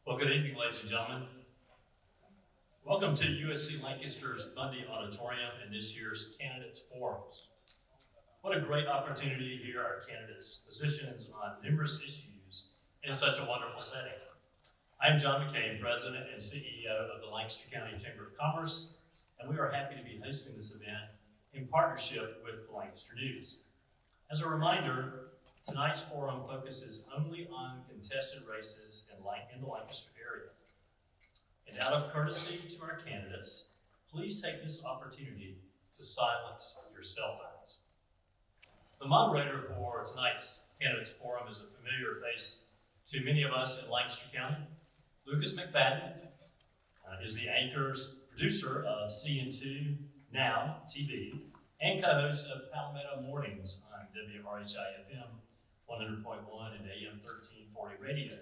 Well, good evening, ladies and gentlemen. Welcome to USC Lancaster's Bundy Auditorium and this year's Candidates Forums. What a great opportunity to hear our candidates' positions on numerous issues in such a wonderful setting. I am John McCain, President and CEO of the Lancaster County Chamber of Commerce, and we are happy to be hosting this event in partnership with the Lancaster News. As a reminder, tonight's forum focuses only on contested races in the Lancaster area. And out of courtesy to our candidates, please take this opportunity to silence your cell phones. The moderator for tonight's candidates forum is a familiar face to many of us in Lancaster County. Lucas McFadden is the anchor's producer of CN2 Now TV and co-host of Palmetto Mornings on WRHI-FM 100.1 and AM 1340 radio,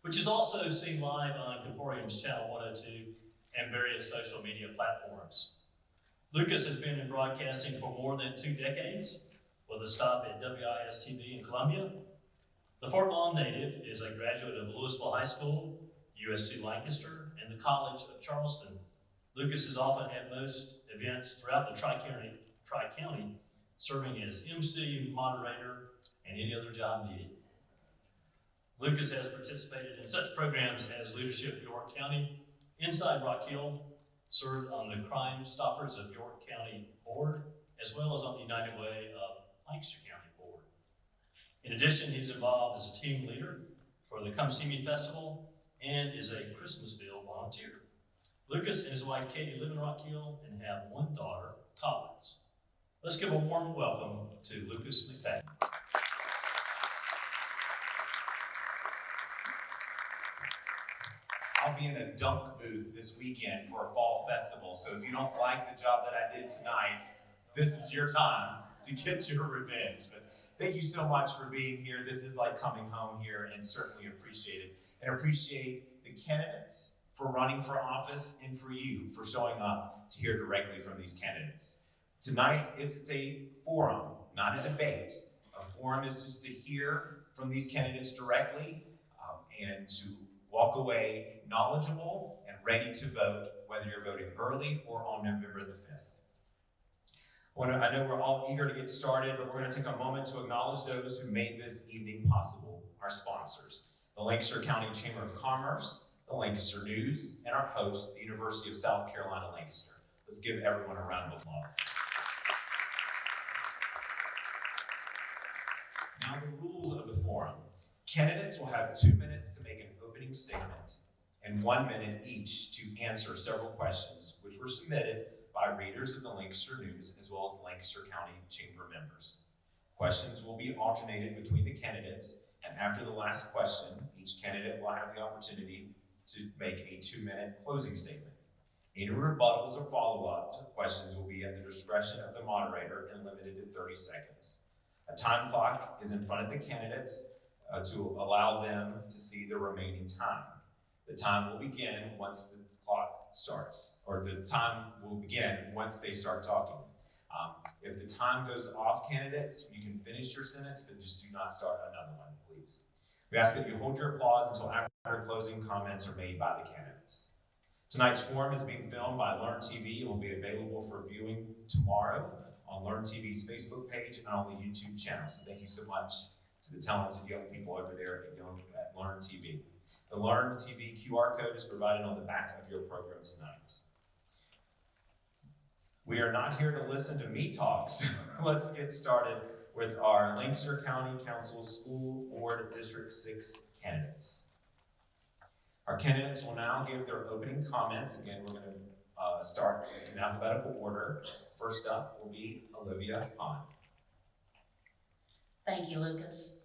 which is also seen live on Comporium's Channel 102 and various social media platforms. Lucas has been in broadcasting for more than 2 decades, with a stop at WIS-TV in Columbia. The Fort Lawn native is a graduate of Louisville High School, USC Lancaster, and the College of Charleston. Lucas has often had most events throughout the Tri-County, serving as MC, moderator, and any other job needed. Lucas has participated in such programs as Leadership York County, Inside Rock Hill, served on the Crime Stoppers of York County Board, as well as on the United Way of Lancaster County Board. In addition, he's involved as a team leader for the Come See Me Festival and is a Christmasville volunteer. Lucas and his wife Katie live in Rock Hill and have 1 daughter, Collins. Let's give a warm welcome to Lucas McFadden. I'll be in a dunk booth this weekend for a fall festival, so if you don't like the job that I did tonight, this is your time to get your revenge. But thank you so much for being here. This is like coming home here, and certainly appreciate it. And appreciate the candidates for running for office and for you for showing up to hear directly from these candidates. Tonight, it's a forum, not a debate. A forum is just to hear from these candidates directly and to walk away knowledgeable and ready to vote, whether you're voting early or on November the 5th. I know we're all eager to get started, but we're going to take a moment to acknowledge those who made this evening possible, our sponsors, the Lancaster County Chamber of Commerce, the Lancaster News, and our host, the University of South Carolina, Lancaster. Let's give everyone a round of applause. Now, the rules of the forum. Candidates will have 2 minutes to make an opening statement and 1 minute each to answer several questions which were submitted by readers of the Lancaster News as well as Lancaster County Chamber members. Questions will be alternated between the candidates, and after the last question, each candidate will have the opportunity to make a 2-minute closing statement. Any rebuttals or follow-up to questions will be at the discretion of the moderator and limited to 30 seconds. A time clock is in front of the candidates to allow them to see the remaining time. The time will begin once the clock starts, or the time will begin once they start talking. If the time goes off, candidates, you can finish your sentence, but just do not start another one, please. We ask that you hold your applause until after closing comments are made by the candidates. Tonight's forum is being filmed by Learn TV and will be available for viewing tomorrow on Learn TV's Facebook page and on the YouTube channel. So thank you so much to the talented young people over there at Learn TV. The Learn TV QR code is provided on the back of your program tonight. We are not here to listen to me talk, so let's get started with our Lancaster County Council School Board District 6 candidates. Our candidates will now give their opening comments. Again, we're going to start in alphabetical order. First up will be Olivia Hahn. Thank you, Lucas.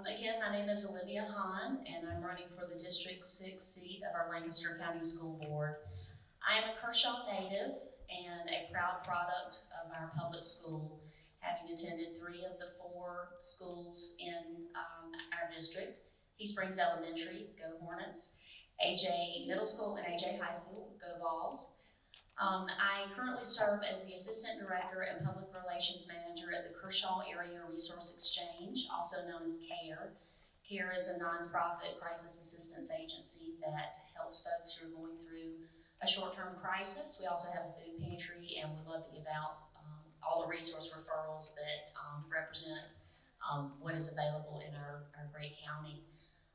Again, my name is Olivia Hahn, and I'm running for the District 6 seat of our Lancaster County School Board. I am a Kershaw native and a proud product of our public school, having attended 3 of the 4 schools in our district: East Springs Elementary, go Hornets; AJ Middle School and AJ High School, go Vols. I currently serve as the Assistant Director and Public Relations Manager at the Kershaw Area Resource Exchange, also known as CARE. CARE is a nonprofit crisis assistance agency that a short-term crisis. We also have a food pantry, and we love to give out all the resource referrals that represent what is available in our great county.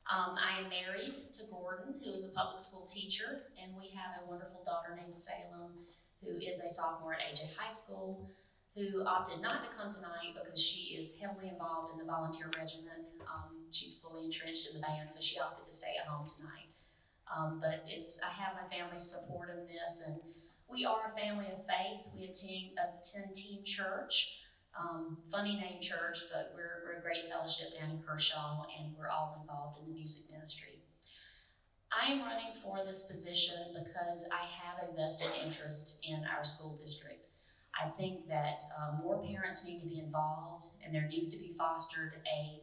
I am married to Gordon, who is a public school teacher, and we have a wonderful daughter named Salem, who is a sophomore at AJ High School, who opted not to come tonight because she is heavily involved in the volunteer regiment. She's fully entrenched in the band, so she opted to stay at home tonight. But I have my family's support in this, and we are a family of faith. We attend Team Church. Funny name church, but we're a great fellowship down in Kershaw, and we're all involved in the music ministry. I am running for this position because I have a vested interest in our school district. I think that more parents need to be involved, and there needs to be fostered a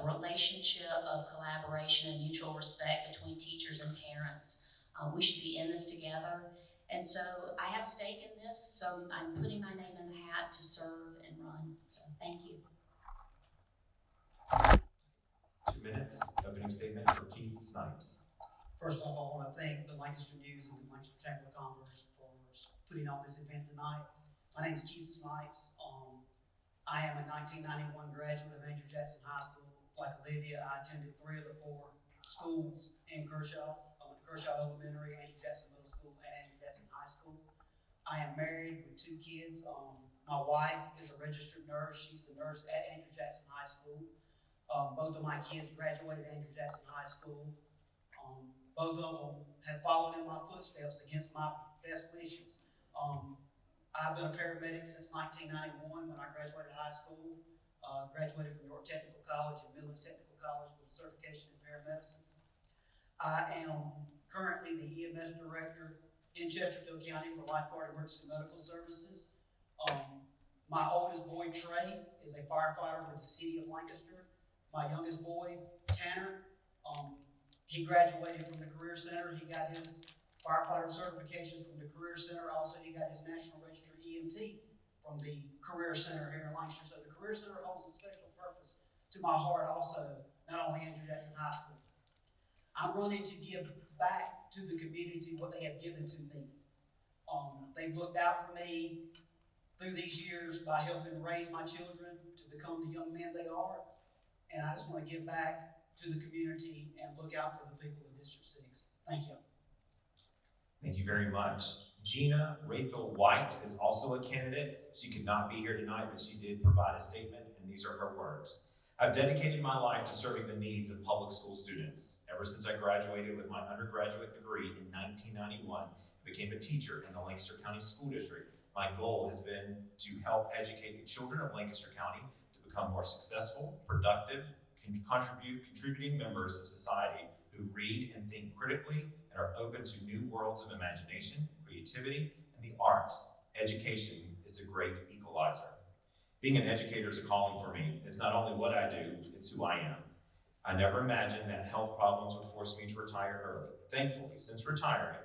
relationship of collaboration and mutual respect between teachers and parents. We should be in this together. And so I have a stake in this, so I'm putting my name in the hat to serve and run. So thank you. 2 minutes, opening statement for Keith Snipes. First off, I want to thank the Lancaster News and the Lancaster Chamber of Commerce for putting on this event tonight. My name is Keith Snipes. I am a 1991 graduate of Andrew Jackson High School. Like Olivia, I attended 3 of the 4 schools in Kershaw. I went to Kershaw Elementary, Andrew Jackson Middle School, and Andrew Jackson High School. I am married with 2 kids. My wife is a registered nurse. She's a nurse at Andrew Jackson High School. Both of my kids graduated Andrew Jackson High School. Both of them have followed in my footsteps against my best wishes. I've been a paramedic since 1991 when I graduated high school. Graduated from York Technical College and Midlands Technical College with a certification in paramedicine. I am currently the EMS director in Chesterfield County for Lifeguard Emergency Medical Services. My oldest boy, Trey, is a firefighter with the city of Lancaster. My youngest boy, Tanner, he graduated from the Career Center. He got his firefighter certification from the Career Center. Also, he got his National Register EMT from the Career Center here in Lancaster. So the Career Center holds a special purpose to my heart also, not only Andrew Jackson High School. I'm running to give back to the community what they have given to me. They've looked out for me through these years by helping raise my children to become the young men they are. And I just want to give back to the community and look out for the people of District 6. Thank you. Thank you very much. Gina Rachel White is also a candidate. She could not be here tonight, but she did provide a statement, and these are her words. I've dedicated my life to serving the needs of public school students. Ever since I graduated with my undergraduate degree in 1991 and became a teacher in the Lancaster County School District, my goal has been to help educate the children of Lancaster County to become more successful, productive, contributing members of society who read and think critically and are open to new worlds of imagination, creativity, and the arts. Education is a great equalizer. Being an educator is a calling for me. It's not only what I do, it's who I am. I never imagined that health problems would force me to retire early. Thankfully, since retiring,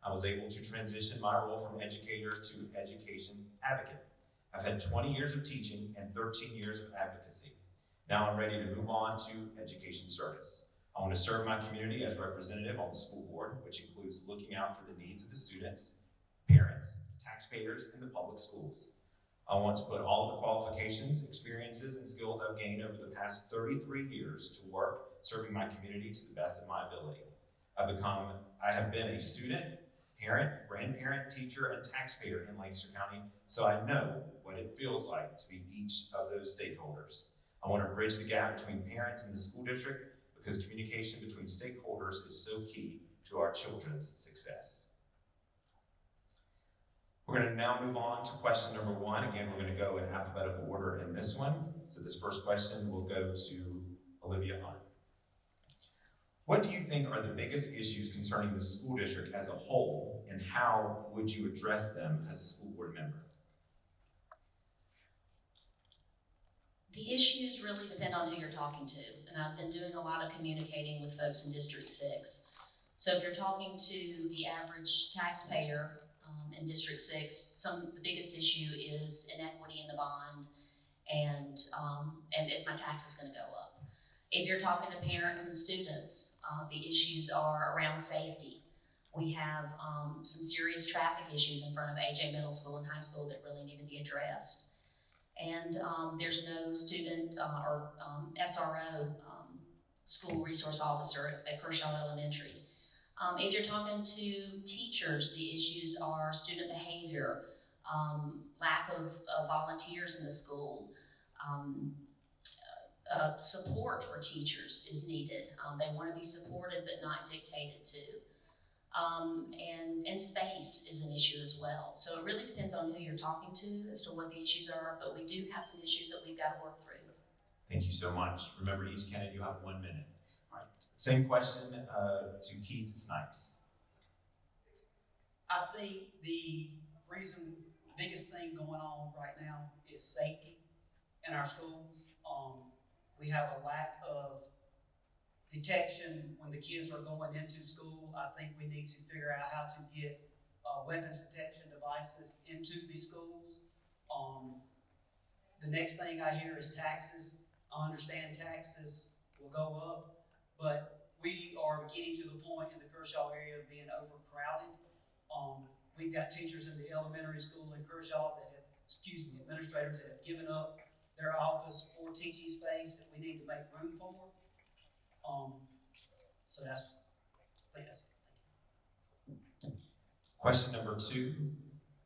I was able to transition my role from educator to education advocate. I've had 20 years of teaching and 13 years of advocacy. Now I'm ready to move on to education service. I want to serve my community as representative on the school board, which includes looking out for the needs of the students, parents, taxpayers, and the public schools. I want to put all of the qualifications, experiences, and skills I've gained over the past 33 years to work serving my community to the best of my ability. I have been a student, parent, grandparent, teacher, and taxpayer in Lancaster County, so I know what it feels like to be each of those stakeholders. I want to bridge the gap between parents and the school district because communication between stakeholders is so key to our children's success. We're going to now move on to question number 1. Again, we're going to go in alphabetical order in this one. So this first question will go to Olivia Hunt. What do you think are the biggest issues concerning the school district as a whole, and how would you address them as a school board member? The issues really depend on who you're talking to, and I've been doing a lot of communicating with folks in District 6. So if you're talking to the average taxpayer in District 6, the biggest issue is inequity in the bond, and is my taxes going to go up? If you're talking to parents and students, the issues are around safety. We have some serious traffic issues in front of AJ Middle School and High School that really need to be addressed. And there's no student or SRO, school resource officer at Kershaw Elementary. If you're talking to teachers, the issues are student behavior, lack of volunteers in the school, support for teachers is needed. They want to be supported but not dictated to. And space is an issue as well. So it really depends on who you're talking to as to what the issues are, but we do have some issues that we've got to work through. Thank you so much. Remember, each candidate, you have 1 minute. All right. Same question to Keith Snipes. I think the biggest thing going on right now is safety in our schools. We have a lack of detection when the kids are going into school. I think we need to figure out how to get weapons detection devices into these schools. The next thing I hear is taxes. I understand taxes will go up, but we are getting to the point in the Kershaw area of being overcrowded. We've got teachers in the elementary school in Kershaw that have, administrators that have given up their office for teaching space that we need to make room for. So I think that's it. Thank you. Question number 2.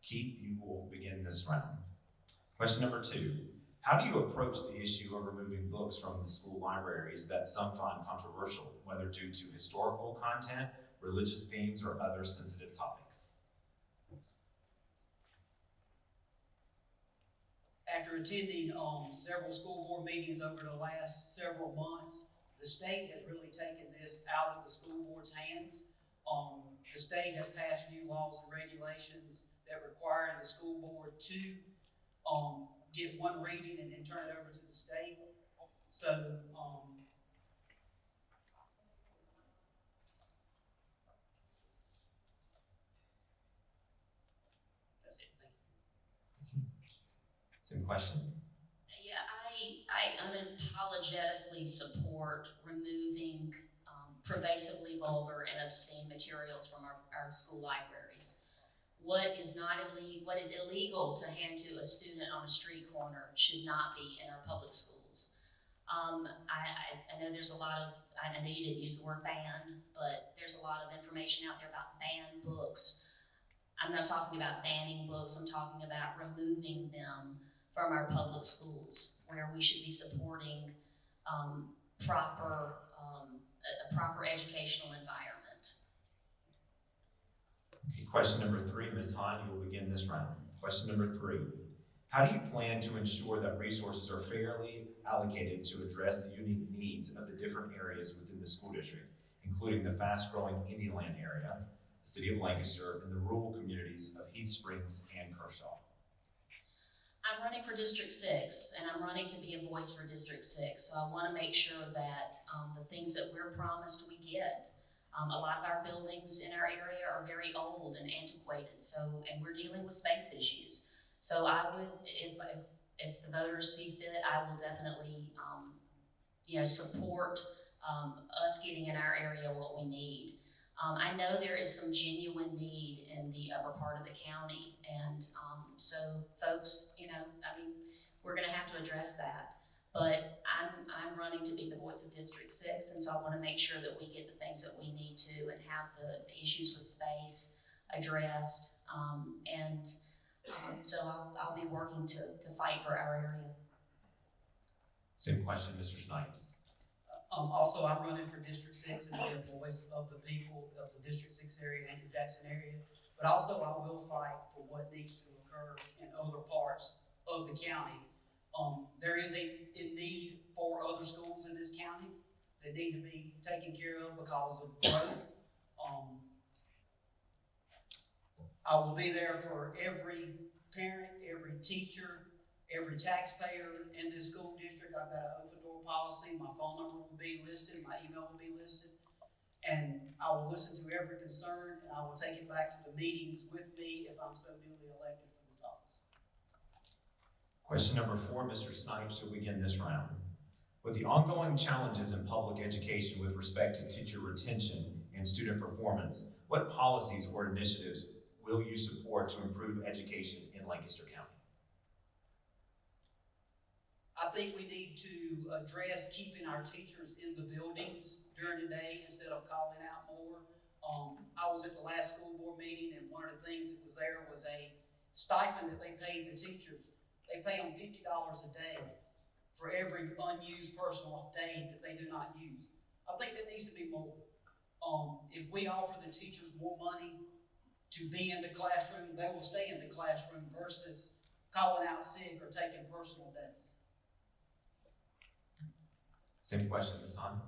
Keith, you will begin this round. Question number 2. How do you approach the issue of removing books from the school libraries that some find controversial, whether due to historical content, religious themes, or other sensitive topics? After attending several school board meetings over the last several months, the state has really taken this out of the school board's hands. The state has passed new laws and regulations that require the school board to get one reading and then turn it over to the state. So that's it. Thank you. Same question. Yeah, I unapologetically support removing pervasively vulgar and obscene materials from our school libraries. What is illegal to hand to a student on a street corner should not be in our public schools. I know there's a lot of, I know you didn't use the word ban, but there's a lot of information out there about banned books. I'm not talking about banning books, I'm talking about removing them from our public schools, where we should be supporting a proper educational environment. Okay, question number 3, Ms. Hahn, you will begin this round. Question number 3. How do you plan to ensure that resources are fairly allocated to address the unique needs of the different areas within the school district, including the fast-growing Indian area, the city of Lancaster, and the rural communities of Heath Springs and Kershaw? I'm running for District 6, and I'm running to be a voice for District 6, so I want to make sure that the things that we're promised we get. A lot of our buildings in our area are very old and antiquated, and we're dealing with space issues. So I would, if the voters see fit, I will definitely, support us getting in our area what we need. I know there is some genuine need in the upper part of the county, and so folks, we're going to have to address that. But I'm running to be the voice of District 6, and so I want to make sure that we get the things that we need to and have the issues with space addressed. So I'll be working to fight for our area. Same question, Mr. Snipes. Also, I'm running for District 6 and be a voice of the people of the District 6 area, Andrew Jackson area. But also, I will fight for what needs to occur in other parts of the county. There is a need for other schools in this county that need to be taken care of because of growth. I will be there for every parent, every teacher, every taxpayer in this school district. I've got an open door policy. My phone number will be listed. My email will be listed. And I will listen to every concern, and I will take it back to the meetings with me if I'm so newly elected for this office. Question number 4, Mr. Snipes, you'll begin this round. With the ongoing challenges in public education with respect to teacher retention and student performance, what policies or initiatives will you support to improve education in Lancaster County? I think we need to address keeping our teachers in the buildings during the day instead of calling out more. I was at the last school board meeting, and one of the things that was there was a stipend that they paid the teachers. They pay them $50 a day for every unused personal day that they do not use. I think that needs to be more. If we offer the teachers more money to be in the classroom, they will stay in the classroom versus calling out sick or taking personal days. Same question, Ms. Hahn.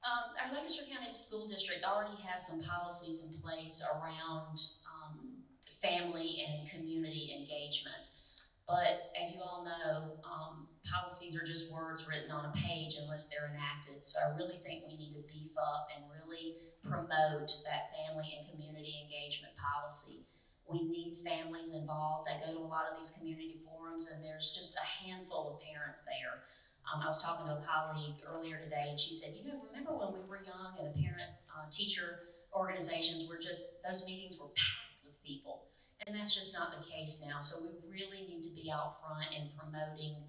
Our Lancaster County School District already has some policies in place around family and community engagement. But as you all know, policies are just words written on a page unless they're enacted. So I really think we need to beef up and really promote that family and community engagement policy. We need families involved. I go to a lot of these community forums, and there's just a handful of parents there. I was talking to a colleague earlier today, and she said, remember when we were young and the parent-teacher organizations were just, those meetings were packed with people. And that's just not the case now. So we really need to be out front in promoting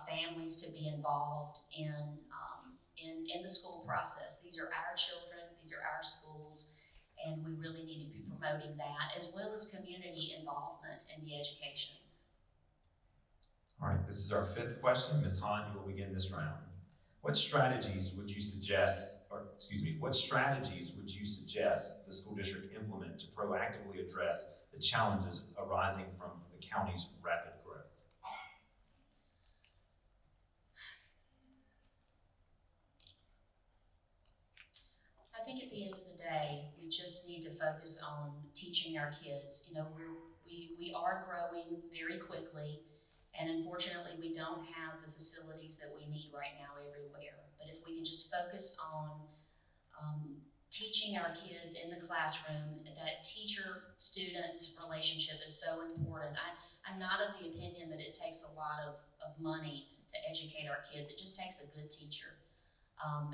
families to be involved in the school process. These are our children, these are our schools, and we really need to be promoting that, as well as community involvement in the education. All right, this is our fifth question. Ms. Hahn, you will begin this round. What strategies would you suggest the school district implement to proactively address the challenges arising from the county's rapid growth? I think at the end of the day, we just need to focus on teaching our kids. We are growing very quickly. And unfortunately, we don't have the facilities that we need right now everywhere. But if we can just focus on teaching our kids in the classroom, that teacher-student relationship is so important. I'm not of the opinion that it takes a lot of money to educate our kids. It just takes a good teacher.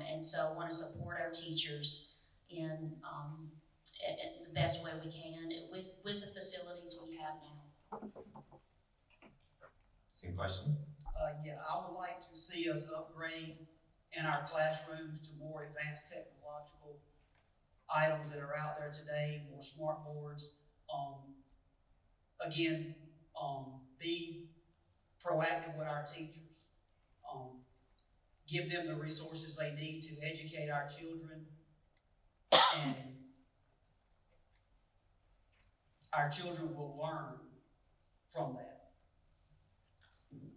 And so I want to support our teachers in the best way we can with the facilities we have now. Same question. Yeah, I would like to see us upgrade in our classrooms to more advanced technological items that are out there today, more smart boards. Be proactive with our teachers. Give them the resources they need to educate our children, and our children will learn from that.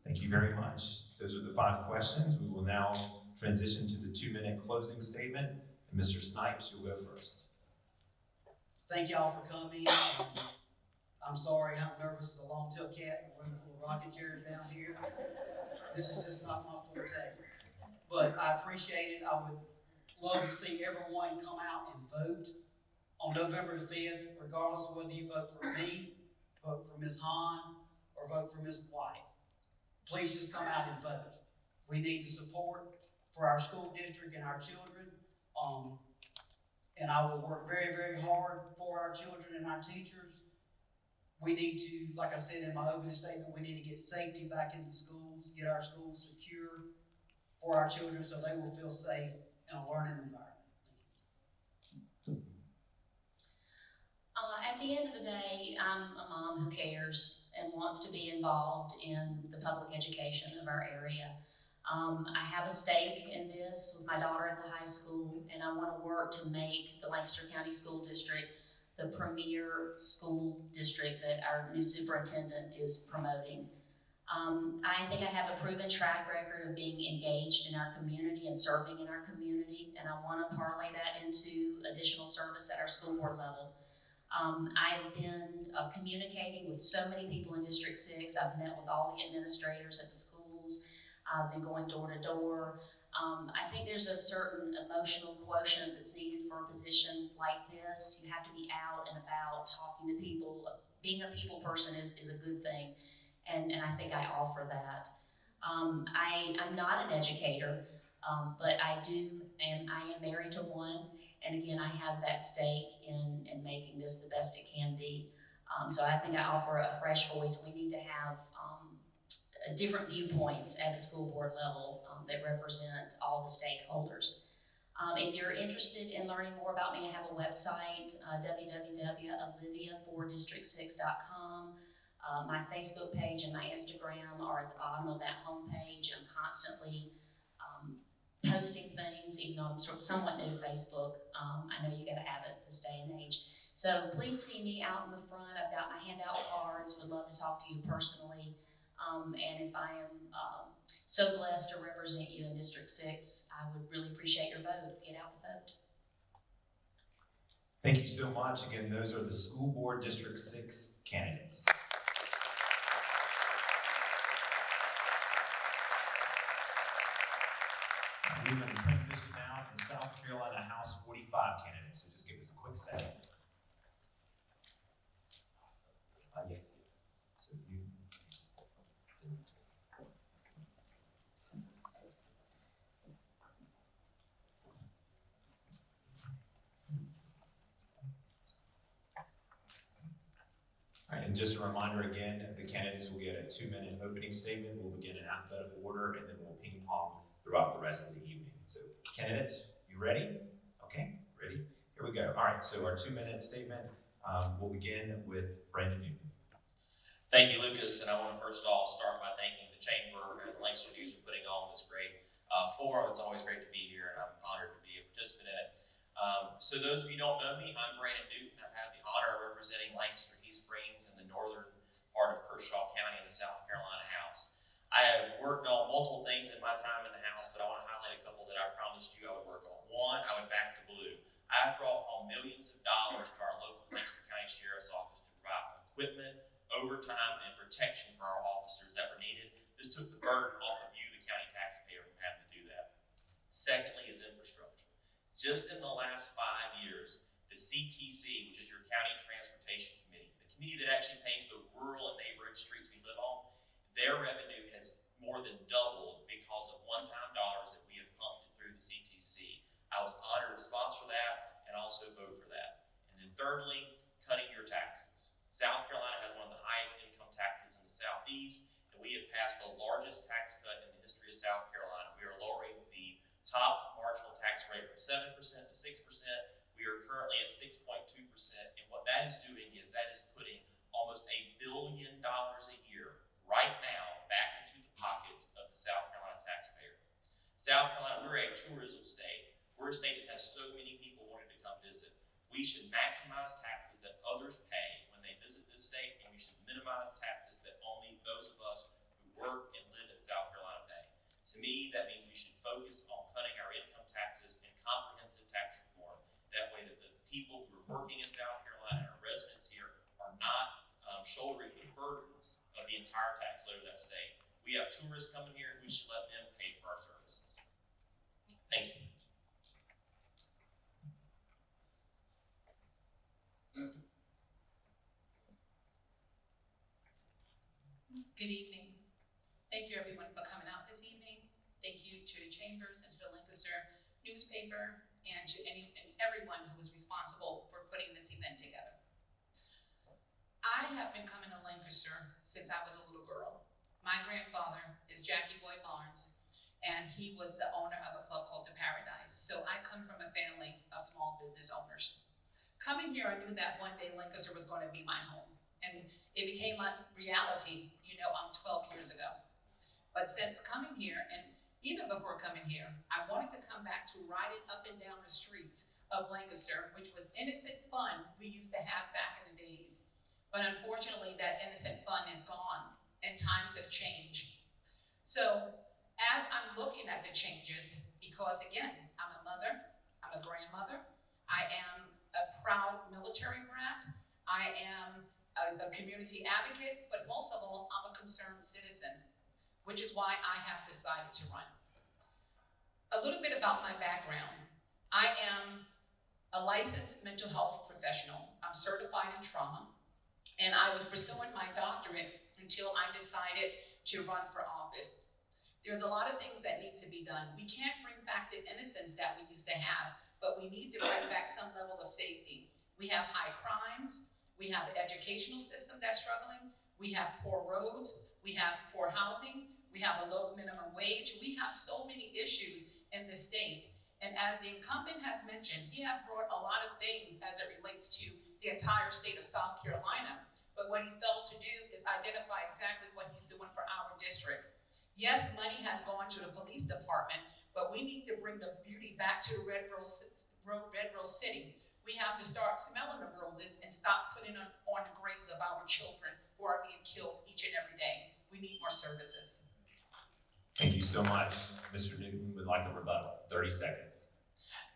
Thank you very much. Those are the 5 questions. We will now transition to the 2-minute closing statement. And Mr. Snipes, you'll go first. Thank y'all for coming. I'm sorry, I'm nervous as a long-tailed cat in a room full of rocking chairs down here. This is just not my forte. But I appreciate it. I would love to see everyone come out and vote on November the 5th, regardless of whether you vote for me, vote for Ms. Hahn, or vote for Ms. White. Please just come out and vote. We need the support for our school district and our children. And I will work very, very hard for our children and our teachers. We need to, like I said in my opening statement, we need to get safety back into schools, get our schools secure for our children so they will feel safe in a learning environment. At the end of the day, I'm a mom who cares and wants to be involved in the public education of our area. I have a stake in this with my daughter at the high school, and I want to work to make the Lancaster County School District the premier school district that our new superintendent is promoting. I think I have a proven track record of being engaged in our community and serving in our community, and I want to parlay that into additional service at our school board level. I've been communicating with so many people in District 6. I've met with all the administrators at the schools. I've been going door to door. I think there's a certain emotional quotient that's needed for a position like this. You have to be out and about, talking to people. Being a people person is a good thing, and I think I offer that. I'm not an educator, but I am married to one, and again, I have that stake in making this the best it can be. So I think I offer a fresh voice. We need to have different viewpoints at the school board level that represent all the stakeholders. If you're interested in learning more about me, I have a website, www.olivia4district6.com. My Facebook page and my Instagram are at the bottom of that homepage. I'm constantly posting things, even though I'm somewhat new to Facebook. I know you gotta have it this day and age. So please see me out in the front. I've got my handout cards, would love to talk to you personally. And if I am so blessed to represent you in District 6, I would really appreciate your vote. Get out the vote. Thank you so much. Again, those are the School Board District 6 candidates. We're going to transition now to the South Carolina House 45 candidates, so just give us a quick second. Yes. So you. All right, and just a reminder again, the candidates will get a 2-minute opening statement. We'll begin in alphabetical order, and then we'll ping pong throughout the rest of the evening. So candidates, you ready? Okay, ready? Here we go. All right, so our 2-minute statement, we'll begin with Brandon Newton. Thank you, Lucas, and I want to first of all start by thanking the Chamber and Lancaster News for putting on this great forum. It's always great to be here, and I'm honored to be a participant in it. So those of you who don't know me, I'm Brandon Newton. I have the honor of representing Lancaster East Springs in the northern part of Kershaw County in the South Carolina House. I have worked on multiple things in my time in the House, but I want to highlight a couple that I promised you I would work on. One, I would back the blue. I have brought home millions of dollars to our local Lancaster County Sheriff's Office to provide equipment, overtime, and protection for our officers that were needed. This took the burden off of you, the county taxpayer, from having to do that. Secondly is infrastructure. Just in the last 5 years, the CTC, which is your County Transportation Committee, the committee that actually paves the rural and neighborhood streets we live on, their revenue has more than doubled because of one-time dollars that we have pumped through the CTC. I was honored to sponsor that and also vote for that. And then thirdly, cutting your taxes. South Carolina has one of the highest income taxes in the Southeast, and we have passed the largest tax cut in the history of South Carolina. We are lowering the top marginal tax rate from 7% to 6%. We are currently at 6.2%, and what that is doing is that is putting almost $1 billion a year right now back into the pockets of the South Carolina taxpayer. South Carolina, we're a tourism state. We're a state that has so many people wanting to come visit. We should maximize taxes that others pay when they visit this state, and we should minimize taxes that only those of us who work and live in South Carolina pay. To me, that means we should focus on cutting our income taxes and comprehensive tax reform. That way that the people who are working in South Carolina and our residents here are not shouldering the burden of the entire tax load of that state. We have tourists coming here, we should let them pay for our services. Thank you. Good evening. Thank you everyone for coming out this evening. Thank you to the Chambers and to the Lancaster newspaper and to everyone who was responsible for putting this event together. I have been coming to Lancaster since I was a little girl. My grandfather is Jackie Boy Barnes, and he was the owner of a club called the Paradise. So I come from a family of small business owners. Coming here, I knew that one day Lancaster was going to be my home. And it became a reality, 12 years ago. But since coming here, and even before coming here, I wanted to come back to riding up and down the streets of Lancaster, which was innocent fun we used to have back in the days. But unfortunately, that innocent fun is gone, and times have changed. So as I'm looking at the changes, because again, I'm a mother, I'm a grandmother, I am a proud military brat, I am a community advocate, but most of all, I'm a concerned citizen, which is why I have decided to run. A little bit about my background. I am a licensed mental health professional. I'm certified in trauma, and I was pursuing my doctorate until I decided to run for office. There's a lot of things that need to be done. We can't bring back the innocence that we used to have, but we need to bring back some level of safety. We have high crimes, we have the educational system that's struggling, we have poor roads, we have poor housing, we have a low minimum wage, we have so many issues in the state. And as the incumbent has mentioned, he has brought a lot of things as it relates to the entire state of South Carolina. But what he failed to do is identify exactly what he's doing for our district. Yes, money has gone to the police department, but we need to bring the beauty back to Red Rose City. We have to start smelling the roses and stop putting them on the graves of our children who are being killed each and every day. We need more services. Thank you so much. Mr. Newton would like a rebuttal, 30 seconds.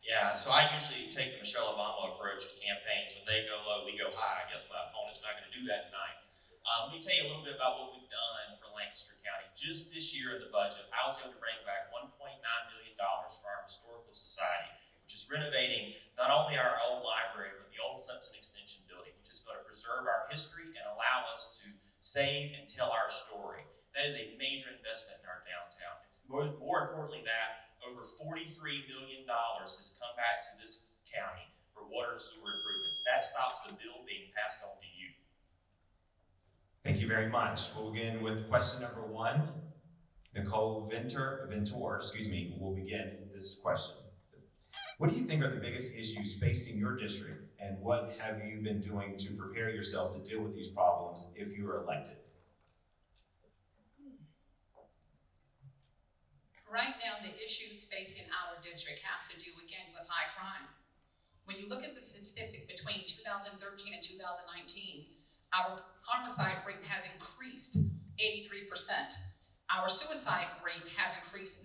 Yeah, so I usually take the Michelle Obama approach to campaigns. When they go low, we go high. I guess my opponent's not going to do that tonight. Let me tell you a little bit about what we've done for Lancaster County. Just this year in the budget, I was able to bring back $1.9 million for our Historical Society, which is renovating not only our old library, but the old Clemson Extension building, which is going to preserve our history and allow us to save and tell our story. That is a major investment in our downtown. It's more importantly that over $43 million has come back to this county for water and sewer improvements. That stops the bill being passed on to you. Thank you very much. We'll begin with question number 1. Nicole Ventor, will begin this question. What do you think are the biggest issues facing your district, and what have you been doing to prepare yourself to deal with these problems if you are elected? Right now, the issues facing our district has to do again with high crime. When you look at the statistic between 2013 and 2019, our homicide rate has increased 83%. Our suicide rate has increased 9%,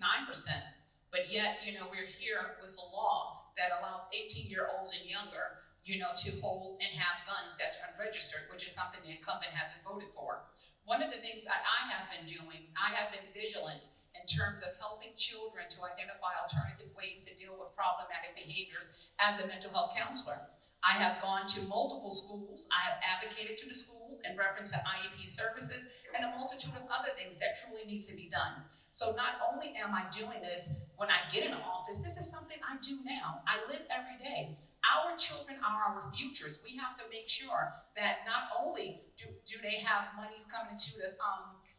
but yet, we're here with a law that allows 18-year-olds and younger, to hold and have guns that's unregistered, which is something the incumbent hasn't voted for. One of the things that I have been doing, I have been vigilant in terms of helping children to identify alternative ways to deal with problematic behaviors as a mental health counselor. I have gone to multiple schools. I have advocated to the schools in reference to IEP services and a multitude of other things that truly need to be done. So not only am I doing this when I get in office, this is something I do now. I live every day. Our children are our futures. We have to make sure that not only do they have monies coming into the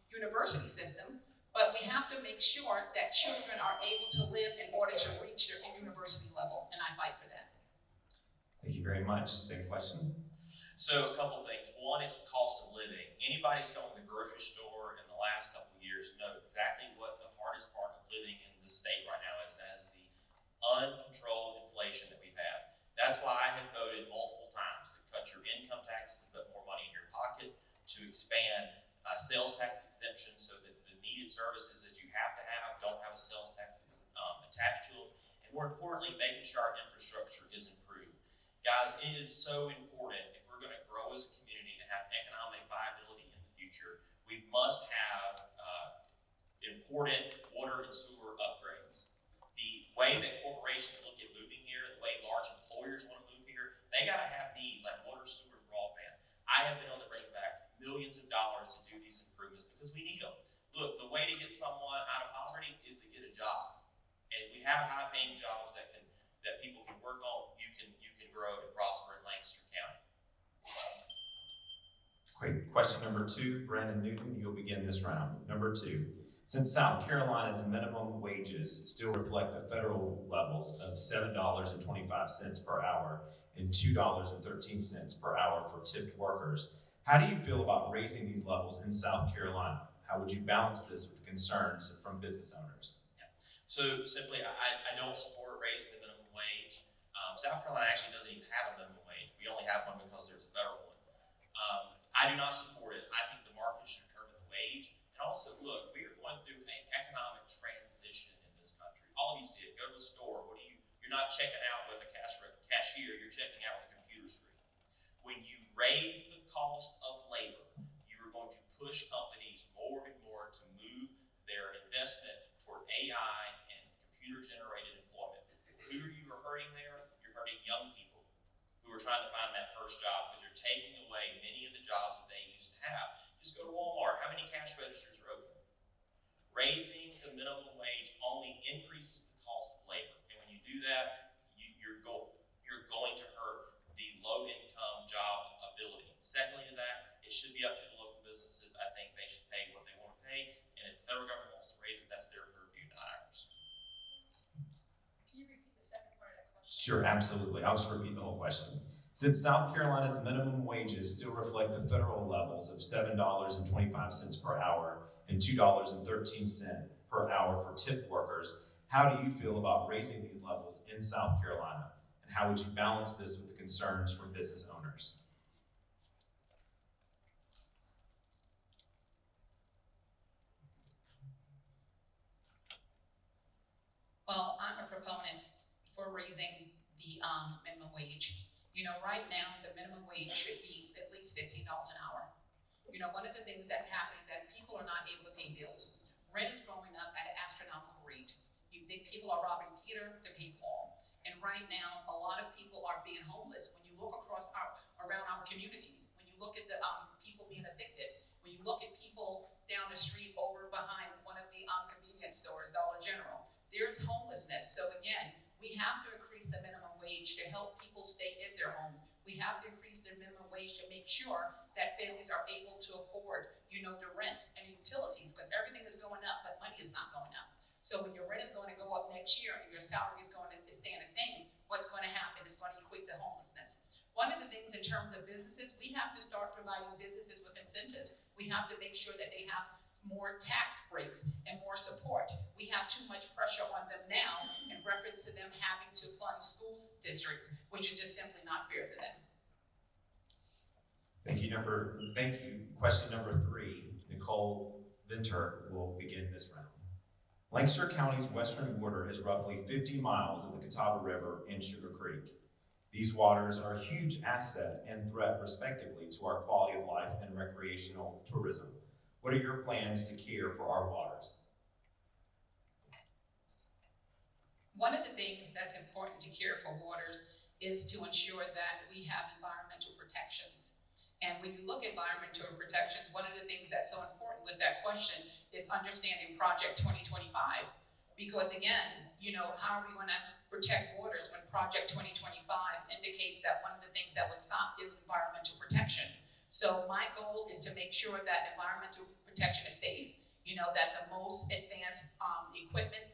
university system, but we have to make sure that children are able to live in order to reach their university level, and I fight for that. Thank you very much. Same question. So a couple things. One is the cost of living. Anybody who's gone to the grocery store in the last couple of years know exactly what the hardest part of living in the state right now is, as the uncontrolled inflation that we've had. That's why I have voted multiple times to cut your income taxes, to put more money in your pocket, to expand sales tax exemption so that the needed services that you have to have don't have a sales tax attached to them. And more importantly, making sure our infrastructure is improved. Guys, it is so important if we're going to grow as a community and have economic viability in the future. We must have important water and sewer upgrades. The way that corporations look at moving here, the way large employers want to move here, they got to have needs like water, sewer, and broadband. I have been able to bring back millions of dollars to do these improvements because we need them. Look, the way to get someone out of poverty is to get a job. And if we have high-paying jobs that people can work on, you can grow and prosper in Lancaster County. Great. Question number 2, Brandon Newton, you'll begin this round. Number 2, since South Carolina's minimum wages still reflect the federal levels of $7.25 per hour and $2.13 per hour for tipped workers, how do you feel about raising these levels in South Carolina? How would you balance this with concerns from business owners? So simply, I don't support raising the minimum wage. South Carolina actually doesn't even have a minimum wage. We only have one because there's a federal one. I do not support it. I think the market should determine the wage. And also, look, we are going through an economic transition in this country. All of you see it. Go to the store. You're not checking out with a cashier. You're checking out with a computer screen. When you raise the cost of labor, you are going to push companies more and more to move their investment toward AI and computer-generated employment. Who are you hurting there? You're hurting young people who are trying to find that first job because you're taking away many of the jobs that they used to have. Just go to Walmart. How many cash registers are open? Raising the minimum wage only increases the cost of labor, and when you do that, you're going to hurt the low-income job ability. Secondly to that, it should be up to the local businesses. I think they should pay what they want to pay, and if the federal government wants to raise it, that's their purview, not ours. Can you repeat the second part of that question? Sure, absolutely. I'll just repeat the whole question. Since South Carolina's minimum wages still reflect the federal levels of $7.25 per hour and $2.13 per hour for tipped workers, how do you feel about raising these levels in South Carolina? And how would you balance this with the concerns from business owners? Well, I'm a proponent for raising the minimum wage. You know, right now, the minimum wage should be at least $15 an hour. You know, one of the things that's happening that people are not able to pay bills. Rent is going up at an astronomical rate. You think people are robbing Peter to pay Paul. And right now, a lot of people are being homeless. When you look around our communities, when you look at the people being evicted, when you look at people down the street over behind one of the convenience stores, Dollar General, there's homelessness. So again, we have to increase the minimum wage to help people stay in their homes. We have to increase their minimum wage to make sure that families are able to afford, you know, the rents and utilities, because everything is going up, but money is not going up. So when your rent is going to go up next year and your salary is going to stay the same, what's going to happen is going to equate to homelessness. One of the things in terms of businesses, we have to start providing businesses with incentives. We have to make sure that they have more tax breaks and more support. We have too much pressure on them now in reference to them having to fund school districts, which is just simply not fair to them. Thank you. Question number 3, Nicole Venter will begin this round. Lancaster County's western border is roughly 50 miles of the Catawba River and Sugar Creek. These waters are a huge asset and threat, respectively, to our quality of life and recreational tourism. What are your plans to care for our waters? One of the things that's important to care for waters is to ensure that we have environmental protections. And when you look at environmental protections, one of the things that's so important with that question is understanding Project 2025. Because again, you know, how are we going to protect waters when Project 2025 indicates that one of the things that would stop is environmental protection? So my goal is to make sure that environmental protection is safe, you know, that the most advanced equipment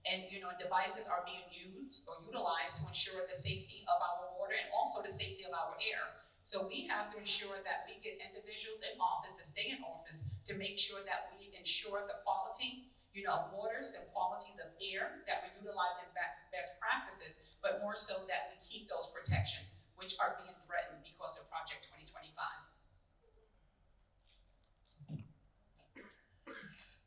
and, you know, devices are being used or utilized to ensure the safety of our water and also the safety of our air. So we have to ensure that we get individuals in office to stay in office to make sure that we ensure the quality, you know, of waters, the qualities of air, that we utilize in best practices, but more so that we keep those protections, which are being threatened because of Project 2025.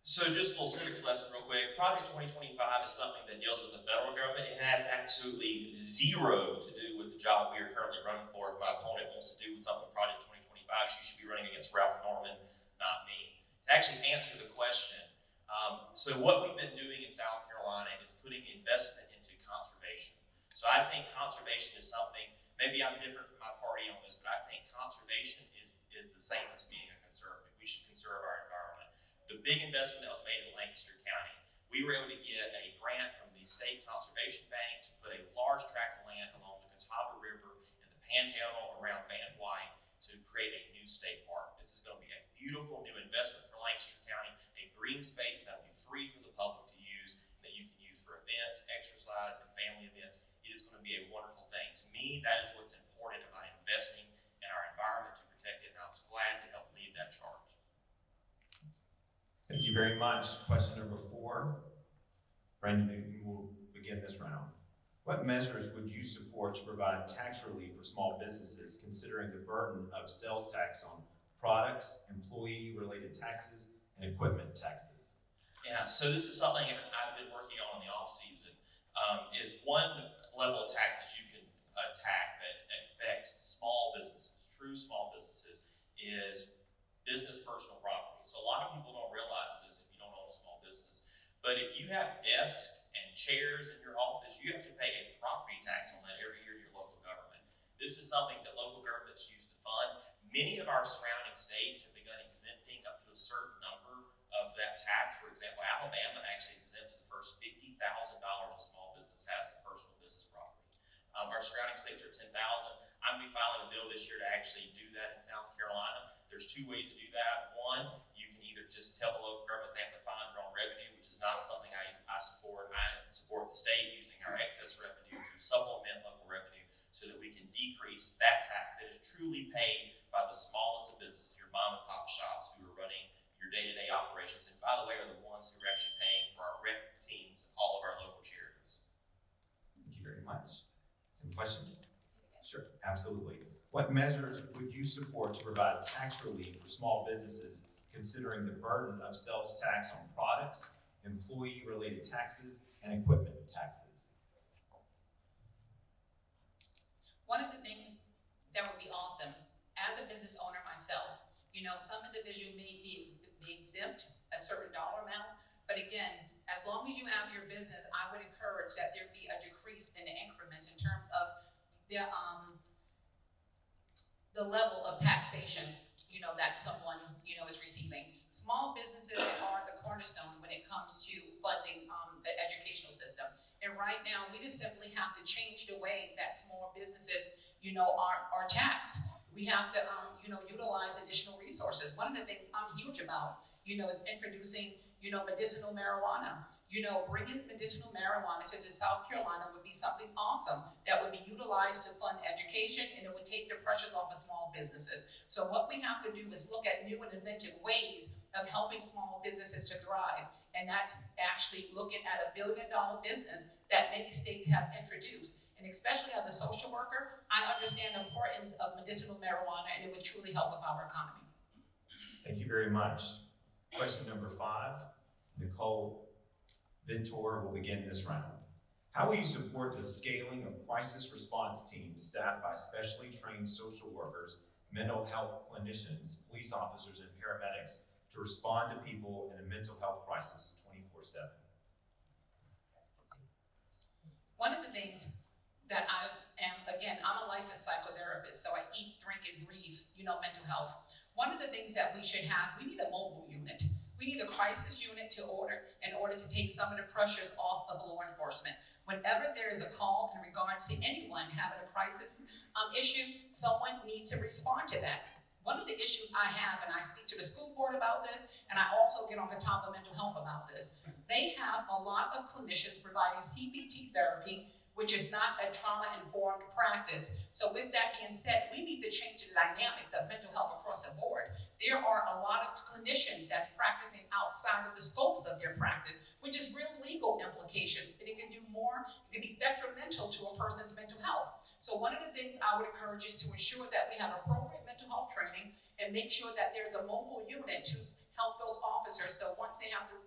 So just a little civics lesson real quick. Project 2025 is something that deals with the federal government. It has absolutely zero to do with the job we are currently running for. If my opponent wants to do with something with Project 2025, she should be running against Ralph Norman, not me. To actually answer the question, so what we've been doing in South Carolina is putting investment into conservation. So I think conservation is something, maybe I'm different from my party on this, but I think conservation is the same as being a conservative. We should conserve our environment. The big investment that was made in Lancaster County, we were able to get a grant from the State Conservation Bank to put a large tract of land along the Catawba River in the Panhandle around Van White to create a new state park. This is going to be a beautiful new investment for Lancaster County, a green space that will be free for the public to use, that you can use for events, exercise, and family events. It is going to be a wonderful thing. To me, that is what's important about investing in our environment to protect it, and I was glad to help lead that charge. Thank you very much. Question number 4. Brandon Newton will begin this round. What measures would you support to provide tax relief for small businesses, considering the burden of sales tax on products, employee-related taxes, and equipment taxes? Yeah, so this is something I've been working on in the off-season, is one level of tax that you can attack that affects small businesses, true small businesses, is business personal property. So a lot of people don't realize this if you don't own a small business. But if you have desks and chairs in your office, you have to pay a property tax on that every year to your local government. This is something that local governments use to fund. Many of our surrounding states have begun exempting up to a certain number of of that tax. For example, Alabama actually exempts the first $50,000 a small business has in personal business property. Our surrounding states are 10,000. I'm going to be filing a bill this year to actually do that in South Carolina. There's two ways to do that. One, you can either just tell the local governments they have to find their own revenue, which is not something I support. I support the state using our excess revenue to supplement local revenue so that we can decrease that tax that is truly paid by the smallest of businesses, your mom and pop shops who are running your day-to-day operations, and by the way, are the ones who are actually paying for our rec teams and all of our local charities. Thank you very much. Any questions? Sure, absolutely. What measures would you support to provide tax relief for small businesses considering the burden of sales tax on products, employee-related taxes, and equipment taxes? One of the things that would be awesome, as a business owner myself, you know, some individual may be exempt a certain dollar amount, but again, as long as you have your business, I would encourage that there be a decrease in the increments in terms of the level of taxation, you know, that someone, you know, is receiving. Small businesses are the cornerstone when it comes to funding the educational system. And right now, we just simply have to change the way that small businesses, you know, are taxed. We have to, you know, utilize additional resources. One of the things I'm huge about, you know, is introducing, you know, medicinal marijuana. You know, bringing medicinal marijuana to South Carolina would be something awesome that would be utilized to fund education, and it would take the pressures off of small businesses. So what we have to do is look at new and inventive ways of helping small businesses to thrive. And that's actually looking at $1 billion business that many states have introduced. And especially as a social worker, I understand the importance of medicinal marijuana, and it would truly help with our economy. Thank you very much. Question number 5, Nicole Ventor will begin this round. How will you support the scaling of crisis response teams staffed by specially trained social workers, mental health clinicians, police officers, and paramedics to respond to people in a mental health crisis 24/7? One of the things that I am, again, I'm a licensed psychotherapist, so I eat, drink, and breathe, you know, mental health. One of the things that we should have, we need a mobile unit. We need a crisis unit in order to take some of the pressures off of law enforcement. Whenever there is a call in regards to anyone having a crisis issue, someone needs to respond to that. One of the issues I have, and I speak to the school board about this, and I also get on the top of mental health about this, they have a lot of clinicians providing CBT therapy, which is not a trauma-informed practice. So with that being said, we need to change the dynamics of mental health across the board. There are a lot of clinicians that's practicing outside of the scopes of their practice, which is real legal implications, and it can do more, it can be detrimental to a person's mental health. So one of the things I would encourage is to ensure that we have appropriate mental health training and make sure that there's a mobile unit to help those officers, so once they have to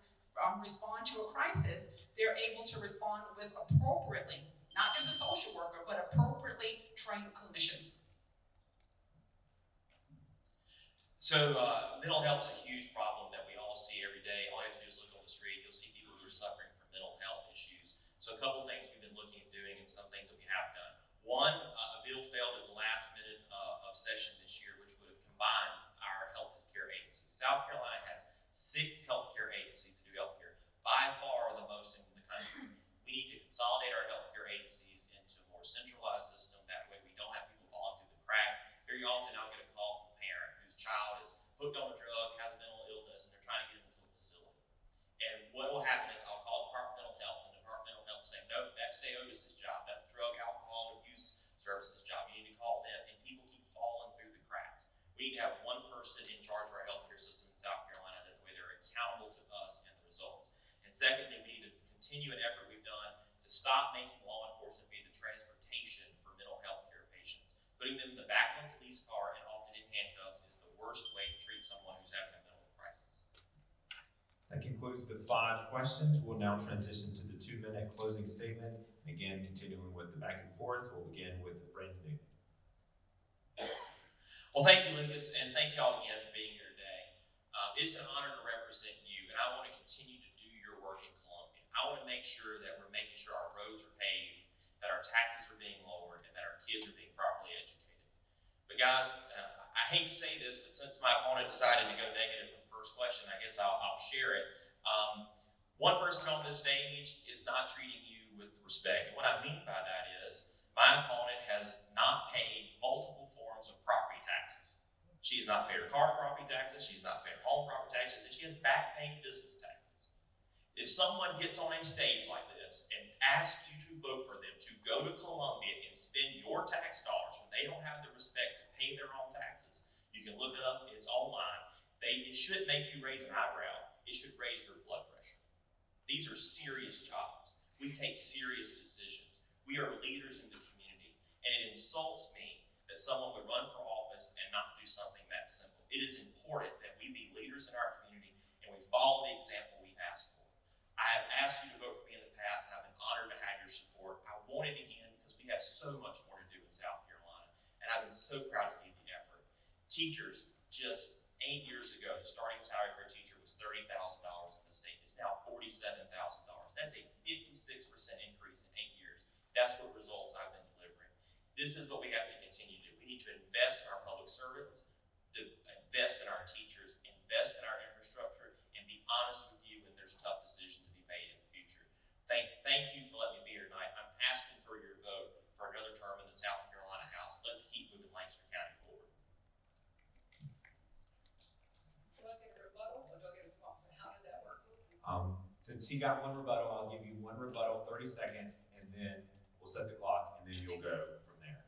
respond to a crisis, they're able to respond with appropriately, not just a social worker, but appropriately trained clinicians. So mental health is a huge problem that we all see every day. All you have to do is look on the street. You'll see people who are suffering from mental health issues. So a couple of things we've been looking at doing and some things that we have done. One, a bill failed at the last minute of session this year, which would have combined our health care agencies. South Carolina has 6 healthcare agencies that do healthcare, by far the most in the country. We need to consolidate our healthcare agencies into a more centralized system. That way we don't have people falling through the crack. Very often I'll get a call from a parent whose child is hooked on a drug, has a mental illness, and they're trying to get them into a facility. And what will happen is I'll call Departmental Health, and Departmental Health will say, no, that's DeOtis' job. That's drug, alcohol, abuse services job. You need to call them. And people keep falling through the cracks. We need to have one person in charge of our healthcare system in South Carolina. That way they're accountable to us and the results. And secondly, we need to continue an effort we've done to stop making law enforcement be the transportation for mental health care patients. Putting them in the back of a police car and often in handcuffs is the worst way to treat someone who's having a mental crisis. That concludes the 5 questions. We'll now transition to the 2-minute closing statement. Again, continuing with the back and forth, we'll begin with Brandon Newton. Well, thank you, Lucas, and thank you all again for being here today. It's an honor to represent you, and I want to continue to do your work in Columbia. I want to make sure that we're making sure our roads are paved, that our taxes are being lowered, and that our kids are being properly educated. But guys, I hate to say this, but since my opponent decided to go negative for the first question, I guess I'll share it. One person on this stage is not treating you with respect. And what I mean by that is, my opponent has not paid multiple forms of property taxes. She's not paid her car property taxes, she's not paid her home property taxes, and she has back paid business taxes. If someone gets on a stage like this and asks you to vote for them to go to Columbia and spend your tax dollars when they don't have the respect to pay their own taxes, you can look it up, it's online. It should make you raise an eyebrow. It should raise your blood pressure. These are serious jobs. We take serious decisions. We are leaders in the community. And it insults me that someone would run for office and not do something that simple. It is important that we be leaders in our community and we follow the example we asked for. I have asked you to vote for me in the past, and I've been honored to have your support. I want it again because we have so much more to do in South Carolina, and I've been so proud to lead the effort. Teachers, just 8 years ago, the starting salary for a teacher was $30,000 in the state. It's now $47,000. That's a 56% increase in 8 years. That's what results I've been delivering. This is what we have to continue to do. We need to invest in our public servants, invest in our teachers, invest in our infrastructure, and be honest with you when there's tough decisions to be made in the future. Thank you for letting me be here tonight. I'm asking for your vote for another term in the South Carolina House. Let's keep moving Lancaster County forward. Do I get a rebuttal or do I get a response? How does that work? Since he got one rebuttal, I'll give you one rebuttal, 30 seconds, and then we'll set the clock, and then you'll go from there.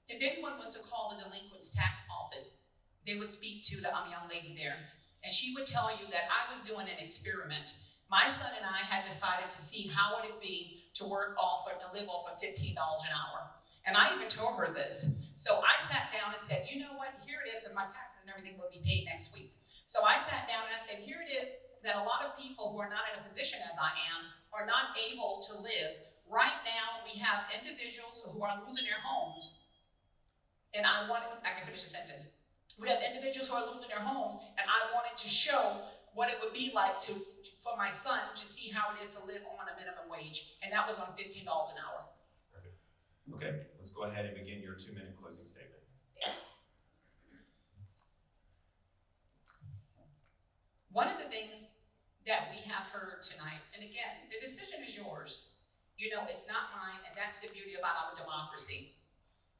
If anyone was to call the delinquents tax office, they would speak to the young lady there, and she would tell you that I was doing an experiment. My son and I had decided to see how would it be to live off of $15 an hour. And I even told her this. So I sat down and said, you know what, here it is, because my taxes and everything will be paid next week. So I sat down and I said, here it is, that a lot of people who are not in a position as I am are not able to live. Right now, we have individuals who are losing their homes. And I can finish the sentence. We have individuals who are losing their homes, and I wanted to show what it would be like for my son to see how it is to live on a minimum wage. And that was on $15 an hour. Perfect. Okay, let's go ahead and begin your 2-minute closing statement. One of the things that we have heard tonight, and again, the decision is yours. You know, it's not mine, and that's the beauty about our democracy.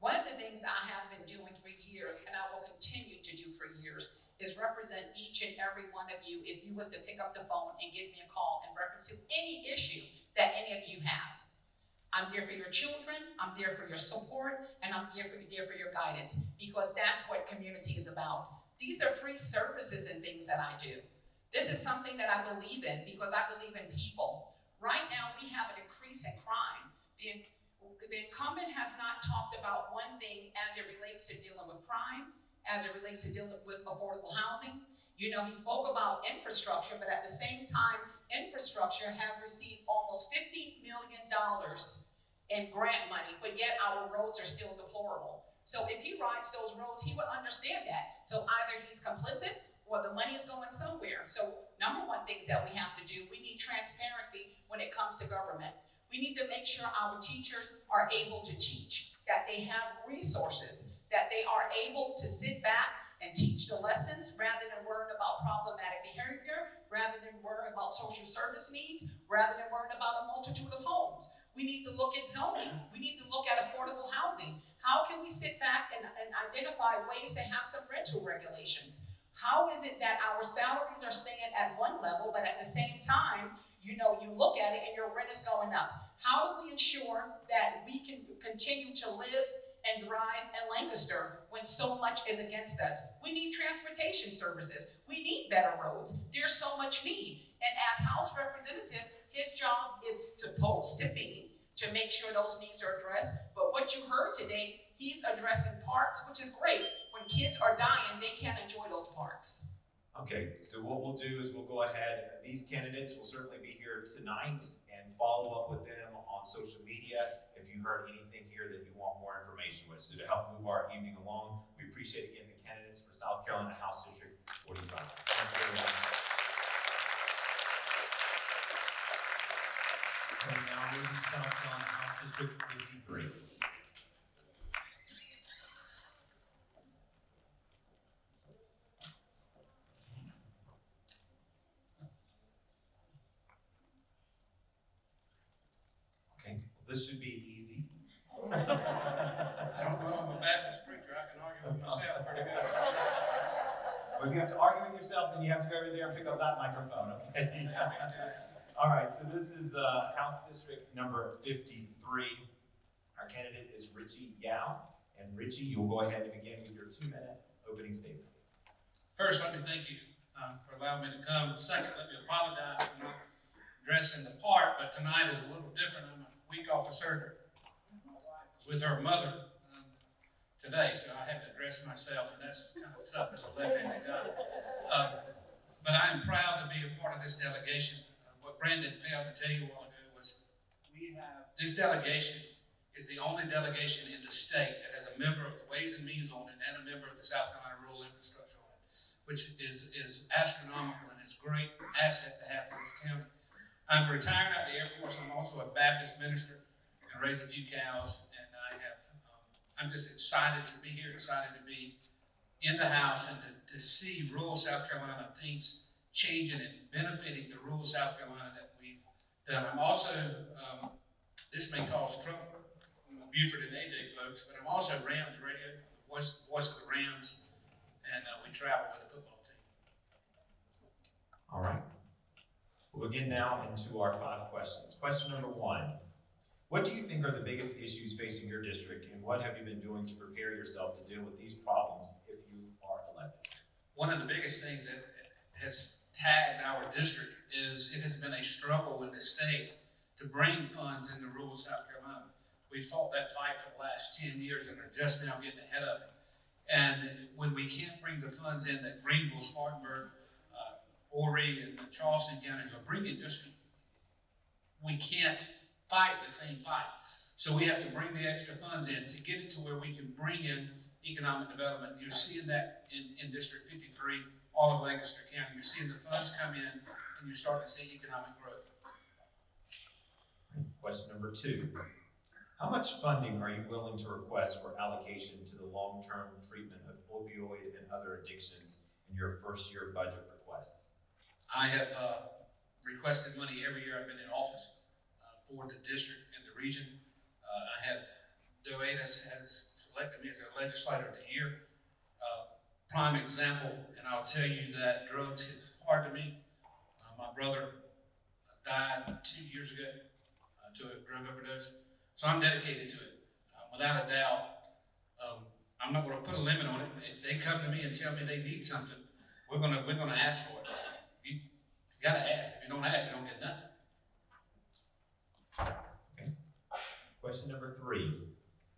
One of the things I have been doing for years, and I will continue to do for years, is represent each and every one of you if you was to pick up the phone and give me a call in reference to any issue that any of you have. I'm there for your children, I'm there for your support, and I'm there for your guidance, because that's what community is about. These are free services and things that I do. This is something that I believe in because I believe in people. Right now, we have an increase in crime. The incumbent has not talked about one thing as it relates to dealing with crime, as it relates to dealing with affordable housing. You know, he spoke about infrastructure, but at the same time, infrastructure have received almost $50 million in grant money, but yet our roads are still deplorable. So if he rides those roads, he would understand that. So either he's complicit or the money is going somewhere. So number one thing that we have to do, we need transparency when it comes to government. We need to make sure our teachers are able to teach, that they have resources, that they are able to sit back and teach the lessons rather than worrying about problematic behavior, rather than worrying about social service needs, rather than worrying about a multitude of homes. We need to look at zoning. We need to look at affordable housing. How can we sit back and identify ways to have some rental regulations? How is it that our salaries are staying at one level, but at the same time, you know, you look at it and your rent is going up? How do we ensure that we can continue to live and thrive in Lancaster when so much is against us? We need transportation services. We need better roads. There's so much need. And as House Representative, his job is supposed to be to make sure those needs are addressed. But what you heard today, he's addressing parks, which is great. When kids are dying, they can't enjoy those parks. Okay, so what we'll do is we'll go ahead. These candidates will certainly be here tonight and follow up with them on social media if you heard anything here that you want more information with. So to help move our evening along, we appreciate again the candidates for South Carolina House District 45. Thank you, everyone. And now moving to South Carolina House District 53. I don't know, I'm a Baptist preacher, I can argue with myself pretty good. Well, if you have to argue with yourself, then you have to go over there and pick up that microphone, okay? All right, so this is House District number 53. Our candidate is Richie Yao. And Richie, you'll go ahead and begin with your 2-minute opening statement. First, let me thank you for allowing me to come. Second, let me apologize for not dressing the part, but tonight is a little different. I'm a week off of surgery. My wife was with her mother today, so I had to dress myself, and that's kind of tough as a left-handed guy. But I am proud to be a part of this delegation. What Brandon failed to tell you a while ago was this delegation is the only delegation in the state that has a member of the Ways and Means on it and a member of the South Carolina Rural Infrastructure on it, which is astronomical, and it's a great asset to have for this county. I'm retired out of the Air Force. I'm also a Baptist minister and raise a few cows, and I'm just excited to be here, excited to be in the House and to see rural South Carolina things changing and benefiting the rural South Carolina that we've done. I'm also, this may cause trouble, Buford and AJ folks, but I'm also Rams radio, voice of the Rams, and we travel with the football team. All right. We'll begin now into our 5 questions. Question number 1. What do you think are the biggest issues facing your district, and what have you been doing to prepare yourself to deal with these problems if you are elected? One of the biggest things that has tagged our district is it has been a struggle in the state to bring funds into rural South Carolina. We fought that fight for the last 10 years and are just now getting ahead of it. And when we can't bring the funds in that Greenville, Spartanburg, Horry, and Charleston counties are bringing, we can't fight the same fight. So we have to bring the extra funds in to get it to where we can bring in economic development. You're seeing that in District 53, all of Lancaster County. You're seeing the funds come in, and you're starting to see economic growth. Question number 2. How much funding are you willing to request for allocation to the long-term treatment of opioid and other addictions in your first-year budget requests? I have requested money every year I've been in office for the district and the region. I have, DOADAS has selected me as their legislator of the year. Prime example, and I'll tell you that drugs hit hard to me. My brother died 2 years ago to a drug overdose. So I'm dedicated to it. Without a doubt, I'm not going to put a limit on it. If they come to me and tell me they need something, we're gonna ask for it. You gotta ask. If you don't ask, you don't get nothing. Okay. Question number 3.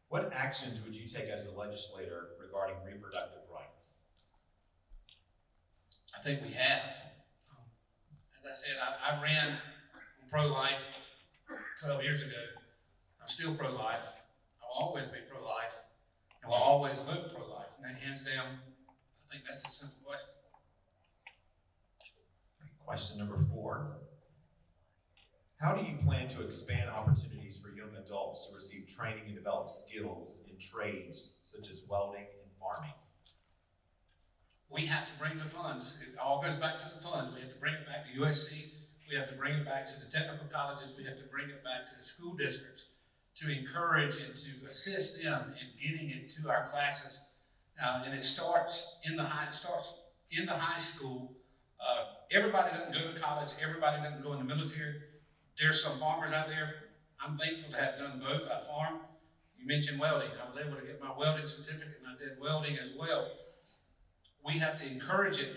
What actions would you take as a legislator regarding reproductive rights? I think we have. As I said, I ran pro-life 12 years ago. I'm still pro-life. I will always be pro-life. And will always vote pro-life. And that hands down, I think that's a simple question. Question number 4. How do you plan to expand opportunities for young adults to receive training and develop skills in trades such as welding and farming? We have to bring the funds. It all goes back to the funds. We have to bring it back to USC. We have to bring it back to the technical colleges. We have to bring it back to the school districts to encourage and to assist them in getting it to our classes. And it starts in the high school. Everybody doesn't go to college. Everybody doesn't go in the military. There's some farmers out there. I'm thankful to have done both. I farm. You mentioned welding. I was able to get my welding certificate, and I did welding as well. We have to encourage it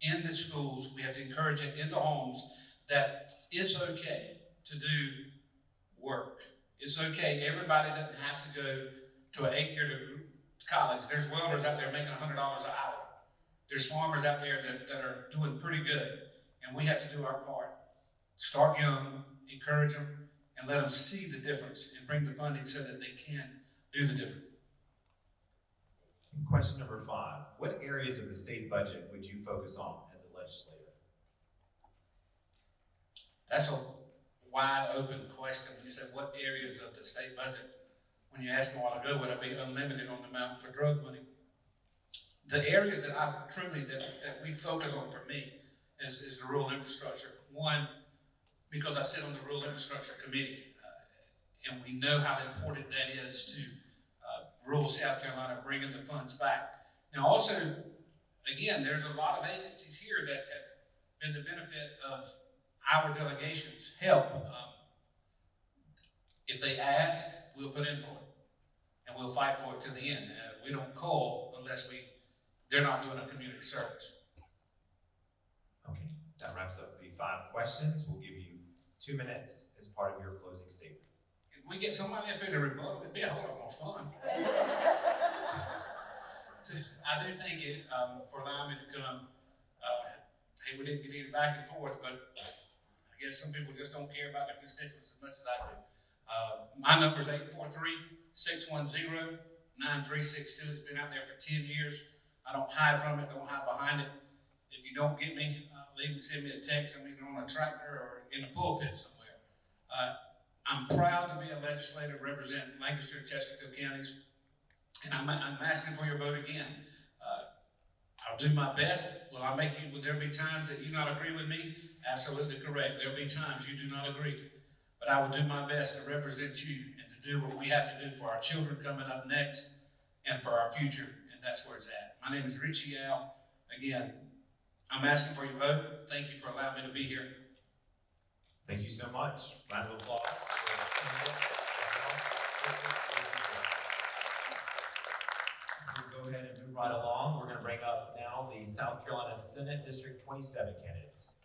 in the schools. We have to encourage it in the homes that it's okay to do work. It's okay. Everybody doesn't have to go to an 8-year college. There's welders out there making $100 an hour. There's farmers out there that are doing pretty good, and we have to do our part. Start young, encourage them, and let them see the difference and bring the funding so that they can do the difference. And question number 5. What areas of the state budget would you focus on as a legislator? That's a wide open question. You said, what areas of the state budget? When you asked me a while ago, would I be unlimited on the amount for drug money? The areas that that we focus on for me is the rural infrastructure. One, because I sit on the rural infrastructure committee, and we know how important that is to rural South Carolina, bringing the funds back. Now also, again, there's a lot of agencies here that have been the benefit of our delegation's help. If they ask, we'll put in for it, and we'll fight for it to the end. We don't call unless they're not doing a community service. Okay, that wraps up the 5 questions. We'll give you 2 minutes as part of your closing statement. If we get somebody up here to rebuttal, it'd be a whole lot more fun. I do thank you for allowing me to come. Hey, we didn't get any back and forth, but I guess some people just don't care about their constituents as much as I do. My number is 843-610-9362. It's been out there for 10 years. I don't hide from it, don't hide behind it. If you don't get me, send me a text. I'm either on a tractor or in a pulpit somewhere. I'm proud to be a legislator representing Lancaster and Chesterfield counties, and I'm asking for your vote again. I'll do my best. Will there be times that you not agree with me? Absolutely correct. There'll be times you do not agree. But I will do my best to represent you and to do what we have to do for our children coming up next and for our future, and that's where it's at. My name is Richie Al. Again, I'm asking for your vote. Thank you for allowing me to be here. Thank you so much. Round of applause. We'll go ahead and move right along. We're going to bring up now the South Carolina Senate District 27 candidates.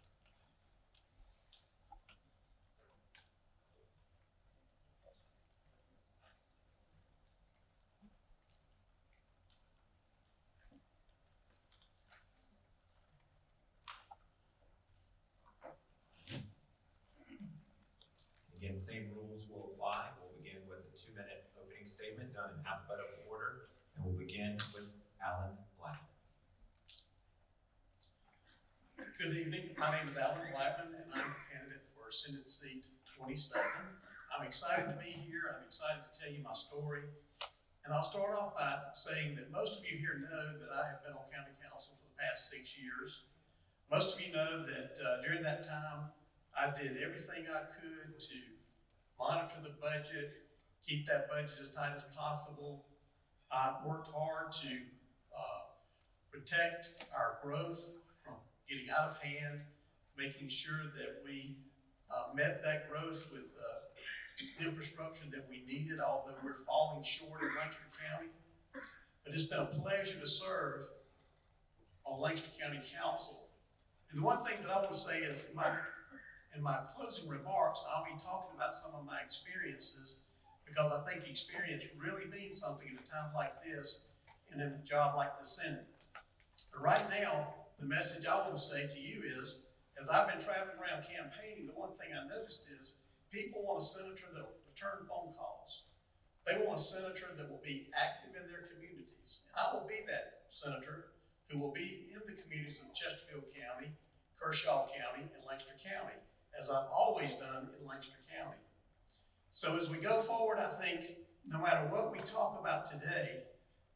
Again, same rules will apply. We'll begin with a 2-minute opening statement done in alphabetical order, and we'll begin with Alan Black. Good evening. My name is Alan Blackman, and I'm a candidate for Senate seat 27. I'm excited to be here. I'm excited to tell you my story. And I'll start off by saying that most of you here know that I have been on county council for the past 6 years. Most of you know that during that time, I did everything I could to monitor the budget, keep that budget as tight as possible. I worked hard to protect our growth from getting out of hand, making sure that we met that growth with the infrastructure that we needed, although we're falling short in Lancaster County. But it's been a pleasure to serve on Lancaster County Council. And the one thing that I want to say is in my closing remarks, I'll be talking about some of my experiences, because I think experience really means something at a time like this and in a job like the Senate. But right now, the message I want to say to you is, as I've been traveling around campaigning, the one thing I noticed is people want a senator that will return phone calls. They want a senator that will be active in their communities. And I will be that senator who will be in the communities of Chesterfield County, Kershaw County, and Lancaster County, as I've always done in Lancaster County. So as we go forward, I think no matter what we talk about today,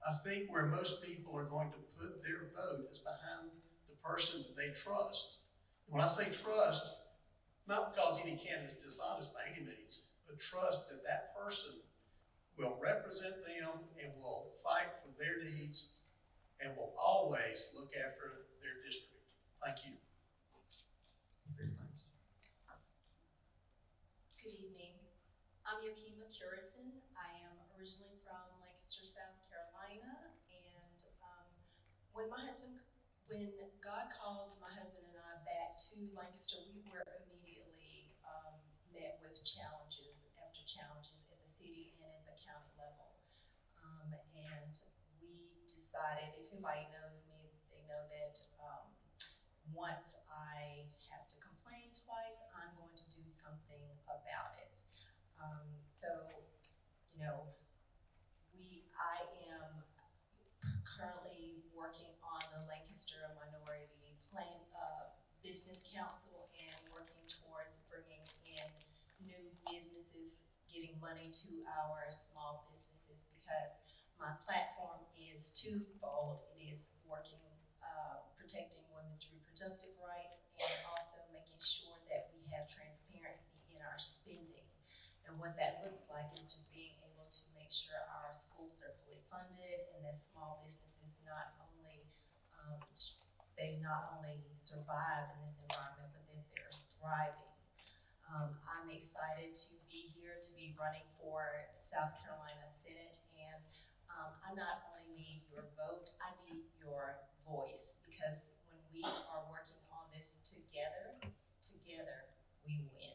I think where most people are going to put their vote is behind the person that they trust. And when I say trust, not because any candidate is dishonest by any means, but trust that that person will represent them and will fight for their needs and will always look after their district. Thank you. Good evening. I'm Yakima Curitan. I am originally from Lancaster, South Carolina, and when God called my husband and I back to Lancaster, we were immediately met with challenges after challenges at the city and at the county level. And we decided, if anybody knows me, they know that once I have to complain twice, I'm going to do something about it. So, you know, I am currently working on the Lancaster Minority Business Council and working towards bringing in new businesses, getting money to our small businesses, because my platform is twofold. It is working, protecting women's reproductive rights, and also making sure that we have transparency in our spending. And And what that looks like is just being able to make sure our schools are fully funded and that small businesses they not only survive in this environment, but that they're thriving. I'm excited to be here, to be running for South Carolina Senate, and I not only need your vote, I need your voice, because when we are working on this together we win.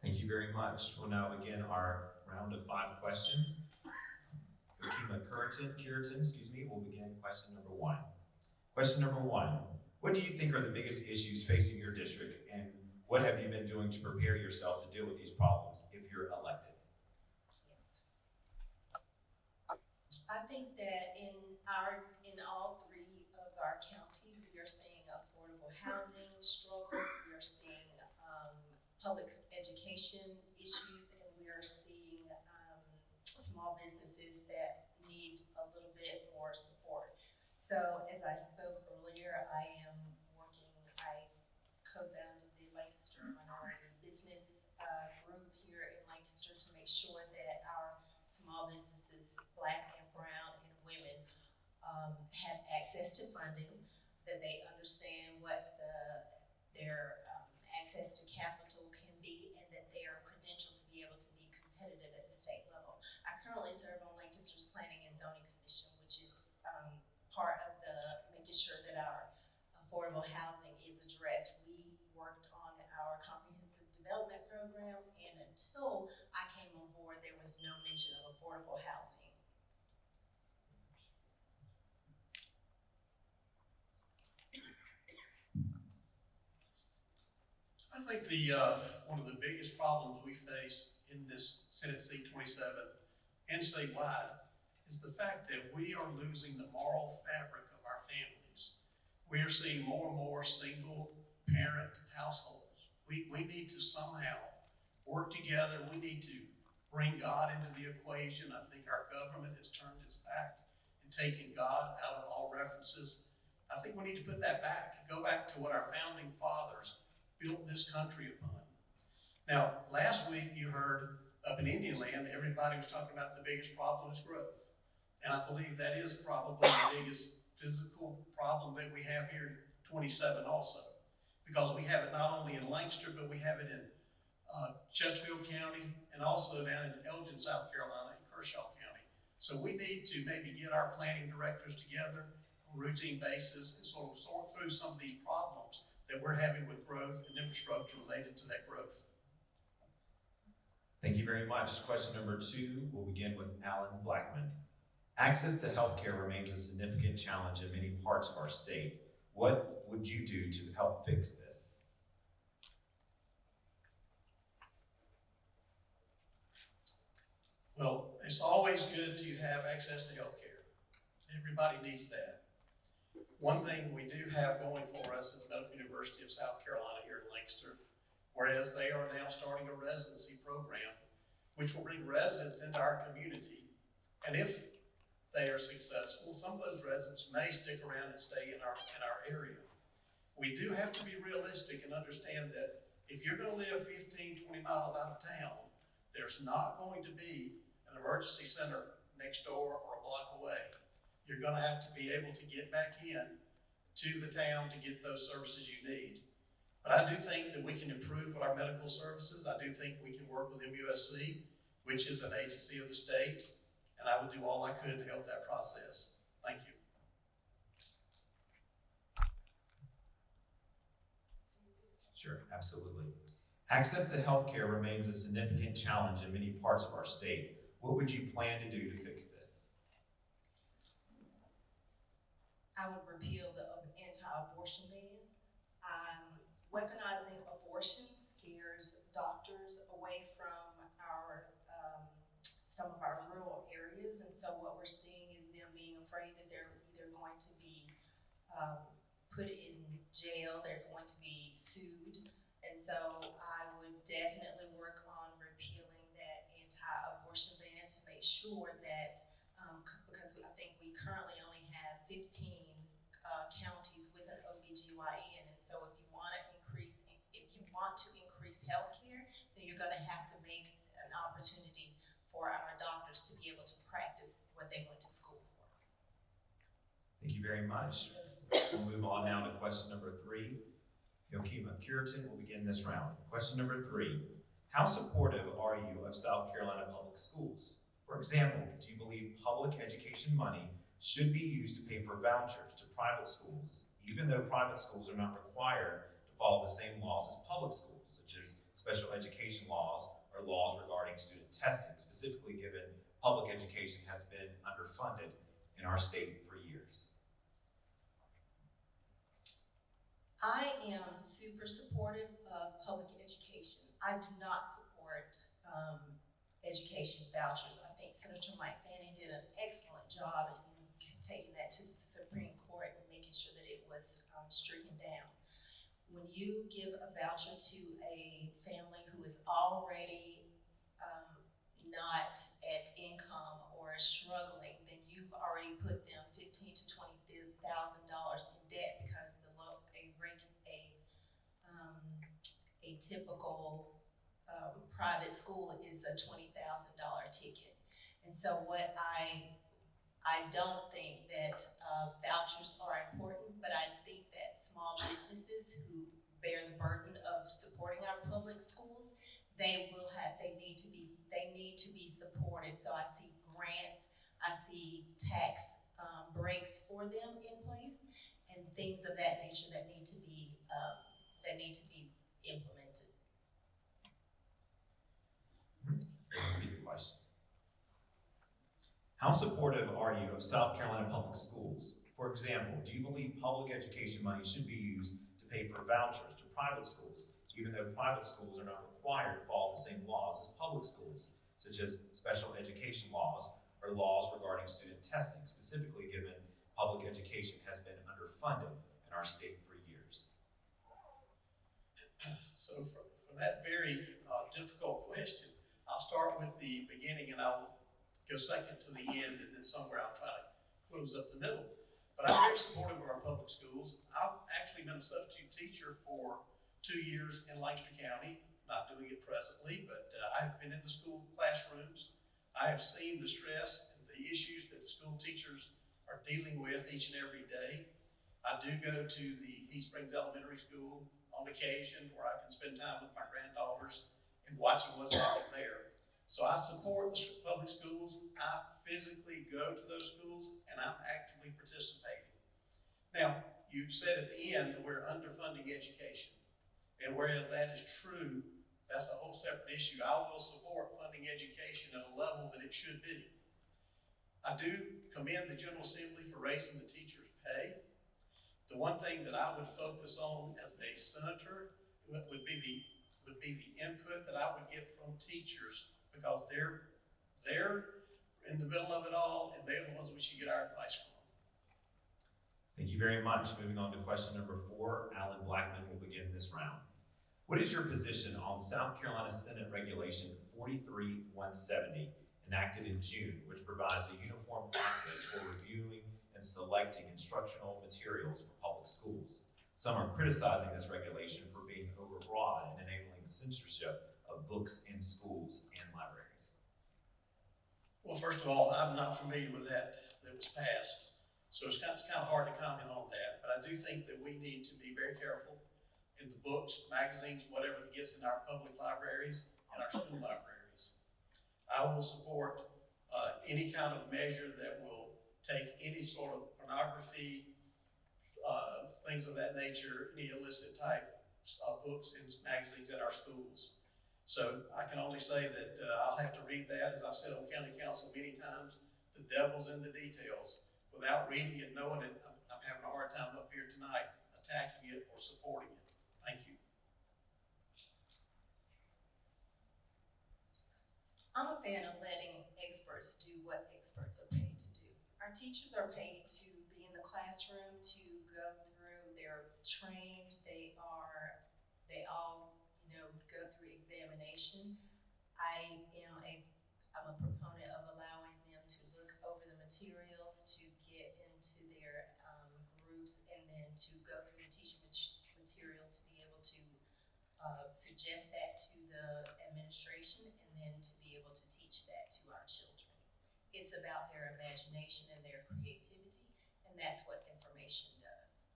Thank you very much. We'll now begin our round of 5 questions. Okima Curitan, will begin question number 1. Question number 1, what do you think are the biggest issues facing your district, and what have you been doing to prepare yourself to deal with these problems if you're elected? Yes. I think that in all 3 of our counties, we are seeing affordable housing struggles, we are seeing public education issues, and we are seeing small businesses that need a little bit more support. So as I spoke earlier, I co-founded the Lancaster Minority Business Group here in Lancaster to make sure that our small businesses, Black and brown and women, have access to funding, that they understand what their access to capital can be, and that they are credentialed to be able to be competitive at the state level. I currently serve on Lancaster's Planning and Zoning Commission, which is part of making sure that our affordable housing is addressed. We worked on our comprehensive development program, and until I came on board, there was no mention of affordable housing. I think one of the biggest problems we face in this Senate seat 27 and statewide is the fact that we are losing the moral fabric of our families. We are seeing more and more single parent households. We need to somehow work together. We need to bring God into the equation. I think our government has turned its back and taken God out of all references. I think we need to put that back, go back to what our founding fathers built this country upon. Now, last week you heard up in Indian Land, everybody was talking about the biggest problem is growth. And I believe that is probably the biggest physical problem that we have here in 27 also. Because we have it not only in Lancaster, but we have it in Chesterfield County and also down in Elgin, South Carolina, and Kershaw County. So we need to maybe get our planning directors together on a routine basis and sort of sort through some of these problems that we're having with growth and infrastructure related to that growth. Thank you very much. Question number 2 will begin with Alan Blackman. Access to healthcare remains a significant challenge in many parts of our state. What would you do to help fix this? Well, it's always good to have access to healthcare. Everybody needs that. One thing we do have going for us is the Medical University of South Carolina here in Lancaster, whereas they are now starting a residency program, which will bring residents into our community. And if they are successful, some of those residents may stick around and stay in our area. We do have to be realistic and understand that if you're gonna live 15, 20 miles out of town, there's not going to be an emergency center next door or a block away. You're gonna have to be able to get back in to the town to get those services you need. But I do think that we can improve our medical services. I do think we can work with MUSC, which is an agency of the state, and I would do all I could to help that process. Thank you. Sure, absolutely. Access to healthcare remains a significant challenge in many parts of our state. What would you plan to do to fix this? I would repeal the anti-abortion ban. Weaponizing abortion scares doctors away from some of our rural areas, and so what we're seeing is them being afraid that they're either going to be put in jail, they're going to be sued, and so I would definitely work on repealing that anti-abortion ban to make sure that, because I think we currently only have 15 counties with an OBGYN, and so if you want to increase healthcare, then you're gonna have to make an opportunity for our doctors to be able to practice what they went to school for. Thank you very much. We'll move on now to question number 3. Yokima Curitan will begin this round. Question number 3. How supportive are you of South Carolina public schools? For example, do you believe public education money should be used to pay for vouchers to private schools, even though private schools are not required to follow the same laws as public schools, such as special education laws or laws regarding student testing, specifically given public education has been underfunded in our state for years? I am super supportive of public education. I do not support education vouchers. I think Senator Mike Fanning did an excellent job in taking that to the Supreme Court and making sure that it was stricken down. When you give a voucher to a family who is already not at income or struggling, then you've already put them $15,000 to $20,000 in debt because a typical private school is a $20,000 ticket. And so what I don't think that vouchers are important, but I think that small businesses who bear the burden of supporting our public schools, they need to be supported. So I see grants, I see tax breaks for them in place, and things of that nature that need to be implemented. Repeat the question. How supportive are you of South Carolina public schools? For example, do you believe public education money should be used to pay for vouchers to private schools, even though private schools are not required to follow the same laws as public schools, such as special education laws or laws regarding student testing, specifically given public education has been underfunded in our state for years? So for that very difficult question, I'll start with the beginning and I will go second to the end, and then somewhere I'll try to close up the middle. But I'm very supportive of our public schools. I've actually been a substitute teacher for 2 years in Lancaster County, not doing it presently, but I've been in the school classrooms. I have seen the stress and the issues that the school teachers are dealing with each and every day. I do go to the East Springs Elementary School on occasion where I can spend time with my granddaughters and watching what's happening there. So I support the public schools. I physically go to those schools and I'm actively participating. Now, you said at the end that we're underfunding education. And whereas that is true, that's a whole separate issue. I will support funding education at a level that it should be. I do commend the General Assembly for raising the teachers' pay. The one thing that I would focus on as a senator would be the input that I would get from teachers, because they're in the middle of it all, and they're the ones we should get our advice from. Thank you very much. Moving on to question number 4, Alan Blackman will begin this round. What is your position on South Carolina Senate Regulation 43-170, enacted in June, which provides a uniform process for reviewing and selecting instructional materials for public schools? Some are criticizing this regulation for being overbroad and enabling censorship of books in schools and libraries. Well, first of all, I'm not familiar with that was passed, so it's kind of hard to comment on that. But I do think that we need to be very careful in the books, magazines, whatever that gets in our public libraries and our school libraries. I will support any kind of measure that will take any sort of pornography, things of that nature, any illicit type books and magazines in our schools. So I can only say that I'll have to read that, as I've said on county council many times, the devil's in the details. Without reading it, knowing it, I'm having a hard time up here tonight attacking it or supporting it. Thank you. I'm a fan of letting experts do what experts are paid to do. Our teachers are paid to be in the classroom, to go through, they're trained, they all, go through examination. I'm a proponent of allowing them to look over the materials, to get into their groups, and then to go through the teaching material to be able to suggest that to the administration administration and then to be able to teach that to our children. It's about their imagination and their creativity, and that's what information does.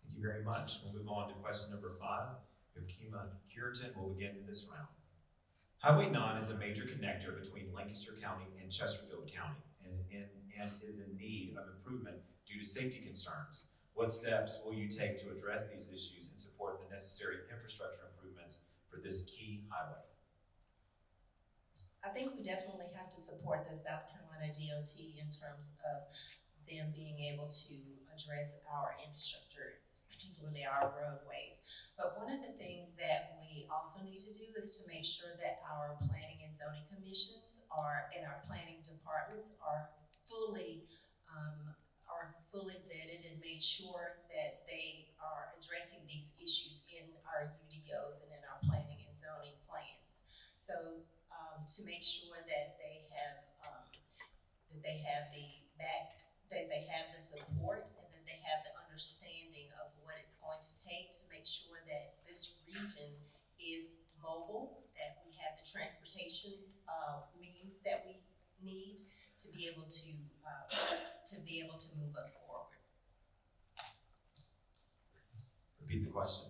Thank you very much. We'll move on to question number 5. Yokima Curitan will begin this round. Highway 9 is a major connector between Lancaster County and Chesterfield County and is in need of improvement due to safety concerns. What steps will you take to address these issues and support the necessary infrastructure improvements for this key highway? I think we definitely have to support the South Carolina DOT in terms of them being able to address our infrastructure, particularly our roadways. But one of the things that we also need to do is to make sure that our planning and zoning commissions and our planning departments are fully vetted and made sure that they are addressing these issues in our UDOs and in our planning and zoning plans. So to make sure that they have the support and that they have the understanding of what it's going to take to make sure that this region is mobile, that we have the transportation means that we need to be able to move us forward. Repeat the question.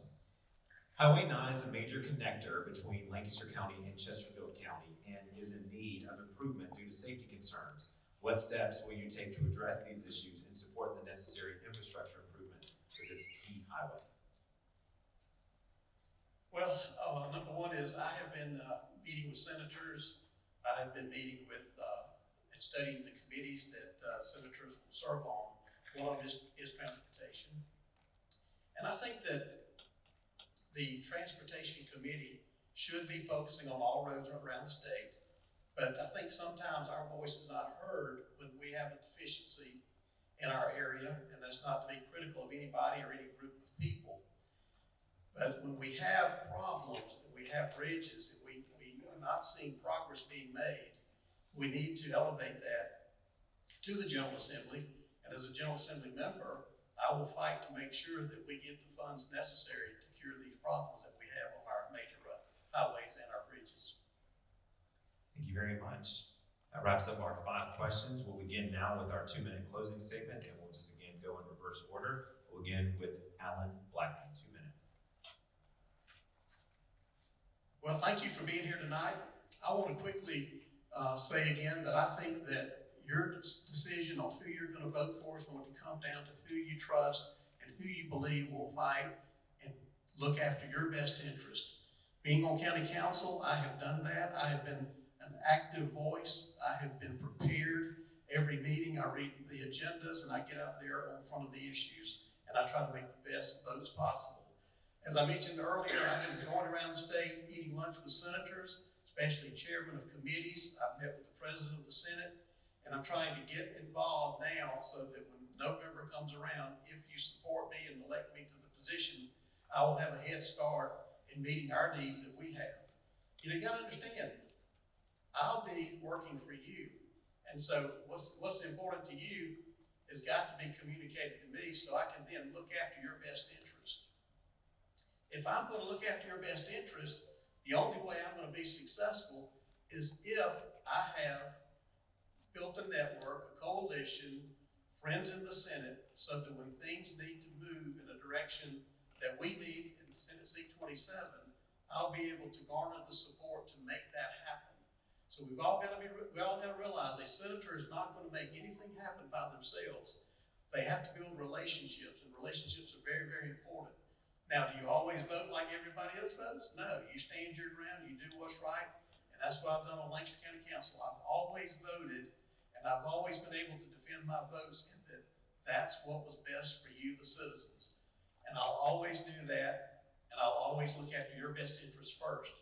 Highway 9 is a major connector between Lancaster County and Chesterfield County and is in need of improvement due to safety concerns. What steps will you take to address these issues and support the necessary infrastructure improvements for this key highway? Well, number one is I have been meeting with senators. I have been meeting with and studying the committees that senators will serve on. One of them is transportation. And I think that the Transportation Committee should be focusing on all roads around the state. But I think sometimes our voice is not heard when we have a deficiency in our area, and that's not to be critical of anybody or any group of people. But when we have problems, and we have bridges, and we are not seeing progress being made, we need to elevate that to the General Assembly. And as a General Assembly member, I will fight to make sure that we get the funds necessary to cure these problems that we have on our major highways and our bridges. Thank you very much. That wraps up our 5 questions. We'll begin now with our 2-minute closing statement, and we'll just again go in reverse order. We'll begin with Alan Blackman, 2 minutes. Well, thank you for being here tonight. I want to quickly say again that I think that your decision on who you're going to vote for is going to come down to who you trust and who you believe will fight and look after your best interest. Being on county council, I have done that. I have been an active voice. I have been prepared. Every meeting I read the agendas and I get out there in front of the issues and I try to make the best votes possible. As I mentioned earlier, I've been going around the state eating lunch with senators, especially chairmen of committees. I've met with the president of the Senate, and I'm trying to get involved now so that when November comes around, if you support me and elect me to the position, I will have a head start in meeting our needs that we have. You gotta understand, I'll be working for you. And so what's important to you has got to be communicated to me so I can then look after your best interest. If I'm going to look after your best interest, the only way I'm going to be successful is if I have built a network, a coalition, friends in the Senate, so that when things need to move in a direction that we need in Senate Seat 27, I'll be able to garner the support to make that happen. So we all got to realize a senator is not going to make anything happen by themselves. They have to build relationships, and relationships are very, very important. Now, do you always vote like everybody else votes? No, you stand your ground, you do what's right, and that's what I've done on Lancaster County Council. I've always voted, and I've always been able to defend my votes, and that's what was best for you, the citizens. And I'll always do that, and I'll always look after your best interests first.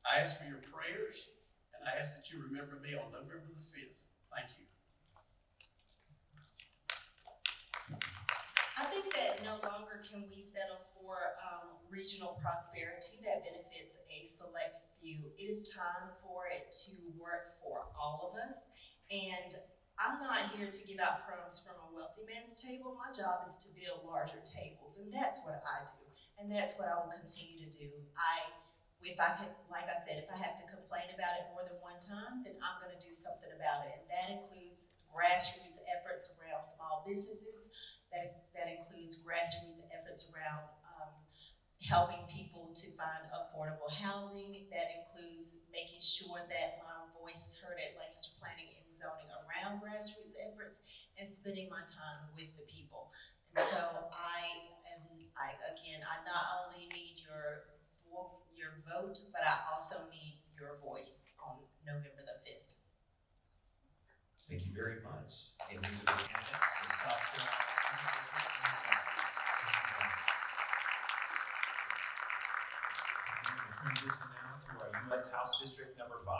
I ask for your prayers, and I ask that you remember me on November the 5th. Thank you. I think that no longer can we settle for regional prosperity that benefits a select few. It is time for it to work for all of us. And I'm not here to give out crumbs from a wealthy man's table. My job is to build larger tables, and that's what I do. And that's what I will continue to do. if I could, like I said, if I have to complain about it more than one time, then I'm gonna do something about it. And that includes grassroots efforts around small businesses, that includes grassroots efforts around helping people to find affordable housing, that includes making sure that my voice is heard at Lancaster Planning and Zoning around grassroots efforts, and spending my time with the people. And so I not only need your vote, but I also need your voice on November the 5th. Thank you very much. And these are the candidates for South Carolina. We'll transition now to our U.S. House District number 5.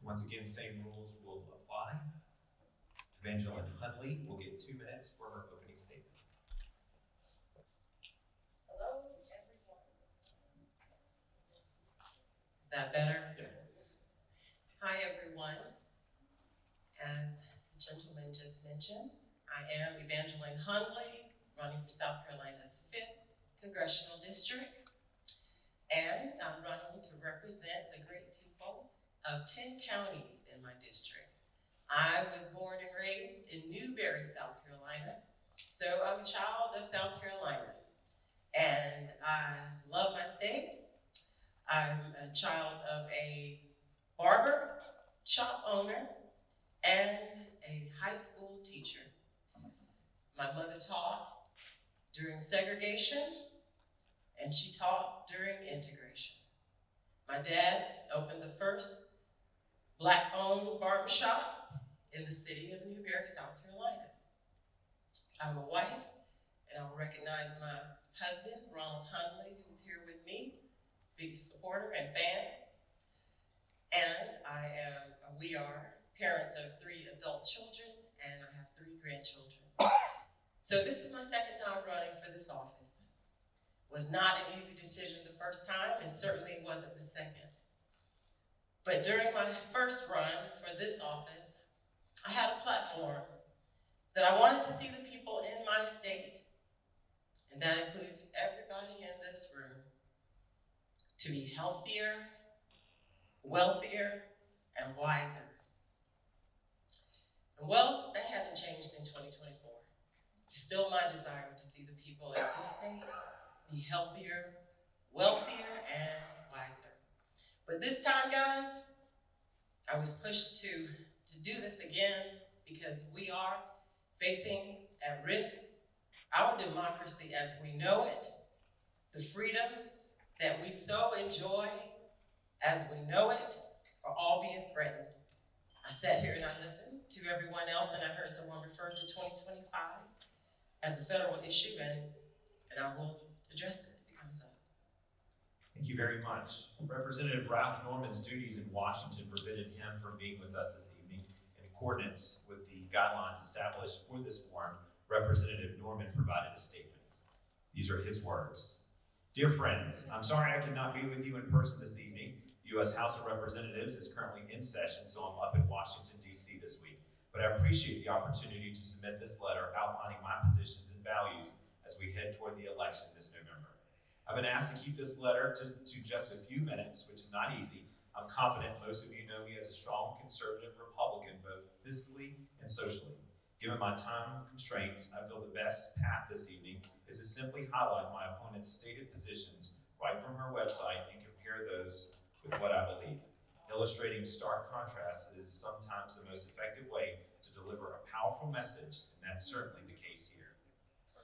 Once again, same rules will apply. Evangeline Huntley will get 2 minutes for her opening statements. Hello, everyone. Is that better? Yeah. Hi, everyone. As the gentleman just mentioned, I am Evangeline Huntley, running for South Carolina's 5th Congressional District. And I'm running to represent the great people of 10 counties in my district. I was born and raised in Newberry, South Carolina, so I'm a child of South Carolina. And I love my state. I'm a child of a barber, shop owner, and a high school teacher. My mother taught during segregation, and she taught during integration. My dad opened the first Black-owned barbershop in the city of Newberry, South Carolina. I'm a wife, and I'll recognize my husband, Ronald Huntley, who's here with me, biggest supporter and fan. And we are parents of 3 adult children, and I have 3 grandchildren. So this is my second time running for this office. Was not an easy decision the first time, and certainly wasn't the second. But during my first run for this office, I had a platform that I wanted to see the people in my state, and that includes everybody in this room, to be healthier, wealthier, and wiser. And well, that hasn't changed in 2024. It's still my desire to see the people in this state be healthier, wealthier, and wiser. But this time, guys, I was pushed to do this again because we are facing at risk our democracy as we know it, the freedoms that we so enjoy as we know it, are all being threatened. I sat here and I listened to everyone else, and I heard someone refer to 2025 as a federal issue, and I will address it if it comes up. Thank you very much. Representative Ralph Norman's duties in Washington prevented him from being with us this evening. In accordance with the guidelines established for this forum, Representative Norman provided a statement. These are his words. Dear friends, I'm sorry I cannot be with you in person this evening. The U.S. House of Representatives is currently in session, so I'm up in Washington, D.C. this week. But I appreciate the opportunity to submit this letter outlining my positions and values as we head toward the election this November. I've been asked to keep this letter to just a few minutes, which is not easy. I'm confident most of you know me as a strong conservative Republican, both fiscally and socially. Given my time constraints, I feel the best path this evening is to simply highlight my opponent's stated positions right from her website and compare those with what I believe. Illustrating stark contrasts is sometimes the most effective way to deliver a powerful message, and that's certainly the case here.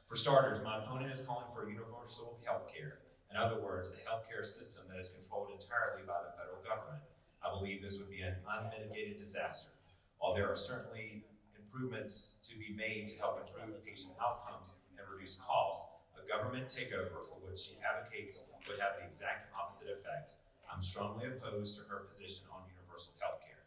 For starters, my opponent is calling for universal health care. In other words, a healthcare system that is controlled entirely by the federal government. I believe this would be an unmitigated disaster. While there are certainly improvements to be made to help improve patient outcomes and reduce costs, a a government takeover for which she advocates would have the exact opposite effect. I'm strongly opposed to her position on universal health care.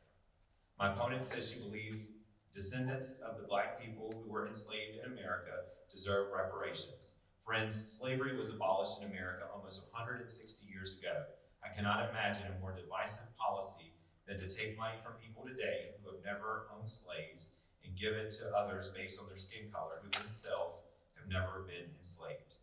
My opponent says she believes descendants of the black people who were enslaved in America deserve reparations. Friends, slavery was abolished in America almost 160 years ago. I cannot imagine a more divisive policy than to take money from people today who have never owned slaves and give it to others based on their skin color who themselves have never been enslaved.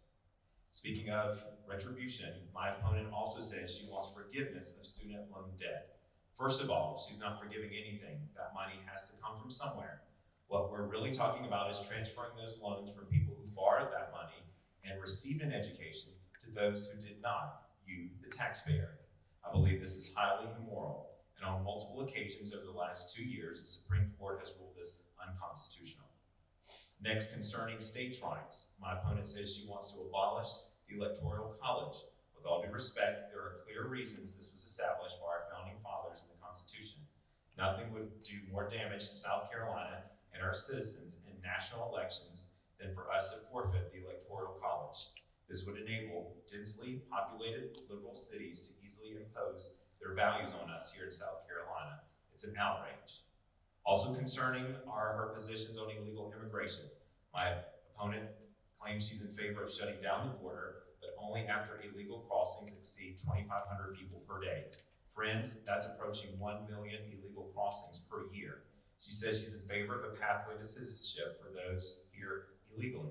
Speaking of retribution, my opponent also says she wants forgiveness of student loan debt. First of all, she's not forgiving anything. That money has to come from somewhere. What we're really talking about is transferring those loans from people who borrowed that money and received an education to those who did not, you, the taxpayer. I believe this is highly immoral, and on multiple occasions over the last 2 years, the Supreme Court has ruled this unconstitutional. Next, concerning states' rights, my opponent says she wants to abolish the Electoral College. With all due respect, there are clear reasons this was established by our founding fathers in the Constitution. Nothing would do more damage to South Carolina and our citizens in national elections than for us to forfeit the Electoral College. This would enable densely populated liberal cities to easily impose their values on us here in South Carolina. It's an outrage. Also concerning are her positions on illegal immigration. My opponent claims she's in favor of shutting down the border, but only after illegal crossings exceed 2,500 people per day. Friends, that's approaching 1 million illegal crossings per year. She says she's in favor of a pathway to citizenship for those here illegally.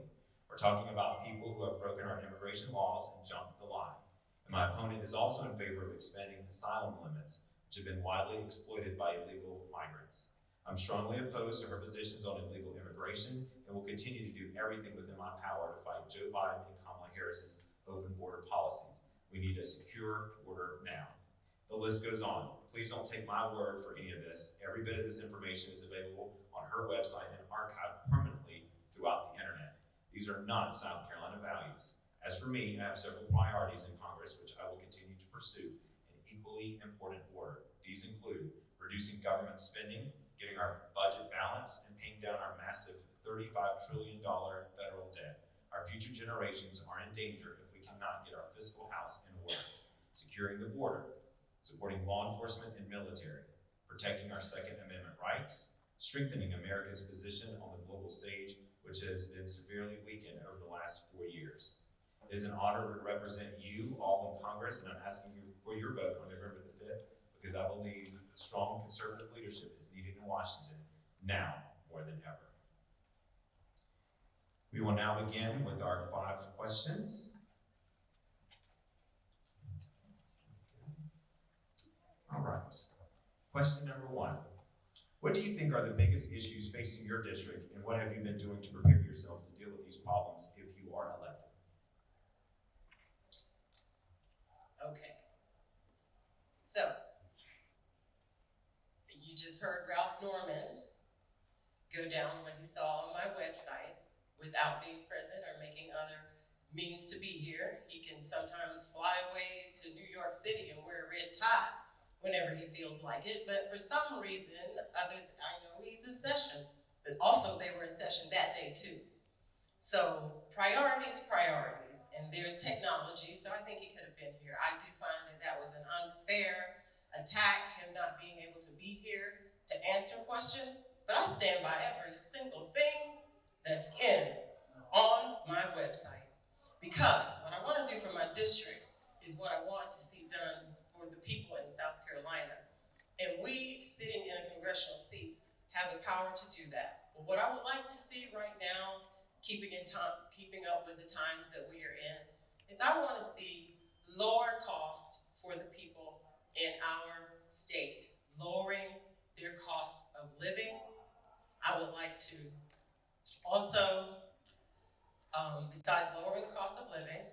We're talking about people who have broken our immigration laws and jumped the line. And my opponent is also in favor of expanding asylum limits, which have been widely exploited by illegal migrants. I'm strongly opposed to her positions on illegal immigration and will continue to do everything within my power to fight Joe Biden and Kamala Harris's open border policies. We need a secure border now. The list goes on. Please don't take my word for any of this. Every bit of this information is available on her website and archived permanently throughout the internet. These are not South Carolina values. As for me, I have several priorities in Congress which I will continue to pursue in equally important order. These include reducing government spending, getting our budget balanced, and paying down our massive $35 trillion federal debt. Our future generations are in danger if we cannot get our fiscal house in order. Securing the border, supporting law enforcement and military, protecting our Second Amendment rights, strengthening America's position on the global stage, which has been severely weakened over the last 4 years. It is an honor to represent you all in Congress, and I'm asking you for your vote on November the 5th, because I believe strong conservative leadership is needed in Washington now more than ever. We will now begin with our 5 questions. All right. Question number 1. What do you think are the biggest issues facing your district, and what have you been doing to prepare yourself to deal with these problems if you are elected? Okay. So, you just heard Ralph Norman go down what he saw on my website without being present or making other means to be here. He can sometimes fly away to New York City and wear a red tie whenever he feels like it, but for some reason, I know he's in session, but also they were in session that day too. So priorities, and there's technology, so I think he could have been here. I do find that that was an unfair attack, him not being able to be here to answer questions, but I stand by every single thing that's on my website. Because what I want to do for my district is what I want to see done for the people in South Carolina. And we, sitting in a congressional seat, have the power to do that. But what I would like to see right now, keeping up with the times that we are in, is I want to see lower cost for the people in our state, lowering their cost of living. I would like to also, besides lowering the cost of living,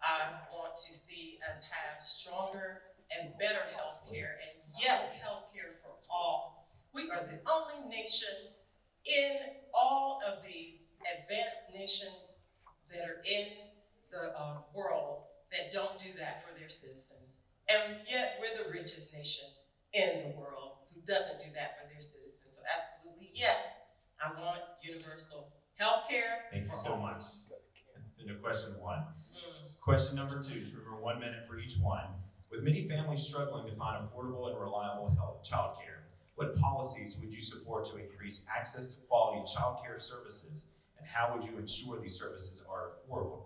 I want to see us have stronger and better health care. And yes, health care for all. We are the only nation in all of the advanced nations that are in the world that don't do that for their citizens. And yet we're the richest nation in the world who doesn't do that for their citizens. So absolutely, yes, I want universal health care. Thank you so much. So no question one. Question number two, remember 1 minute for each one. With many families struggling to find affordable and reliable childcare, what policies would you support to increase access to quality childcare services, and how would you ensure these services are affordable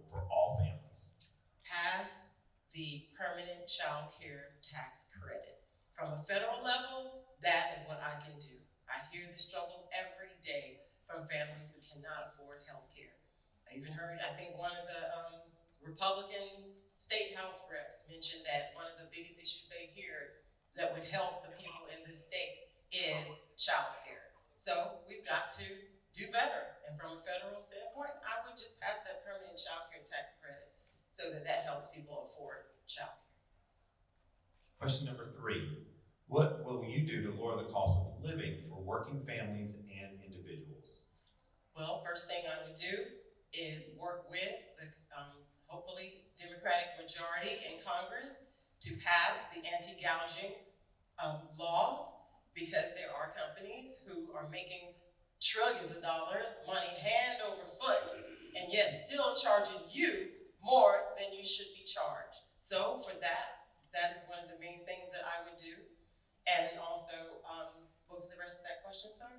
for all families? Pass the permanent child care tax credit. From a federal level, that is what I can do. I hear the struggles every day from families who cannot afford health care. I even heard, I think one of the Republican state house reps mentioned that one of the biggest issues they hear that would help the people in this state is child care. So we've got to do better. And from a federal standpoint, I would just pass that permanent child care tax credit so that that helps people afford child care. Question number three. What will you do to lower the cost of living for working families and individuals? Well, first thing I would do is work with the hopefully Democratic majority in Congress to pass the anti-gouging laws, because there are companies who are making trillions of dollars, money hand over foot, and yet still charging you more than you should be charged. So for that is one of the main things that I would do. And also, what was the rest of that question, sir?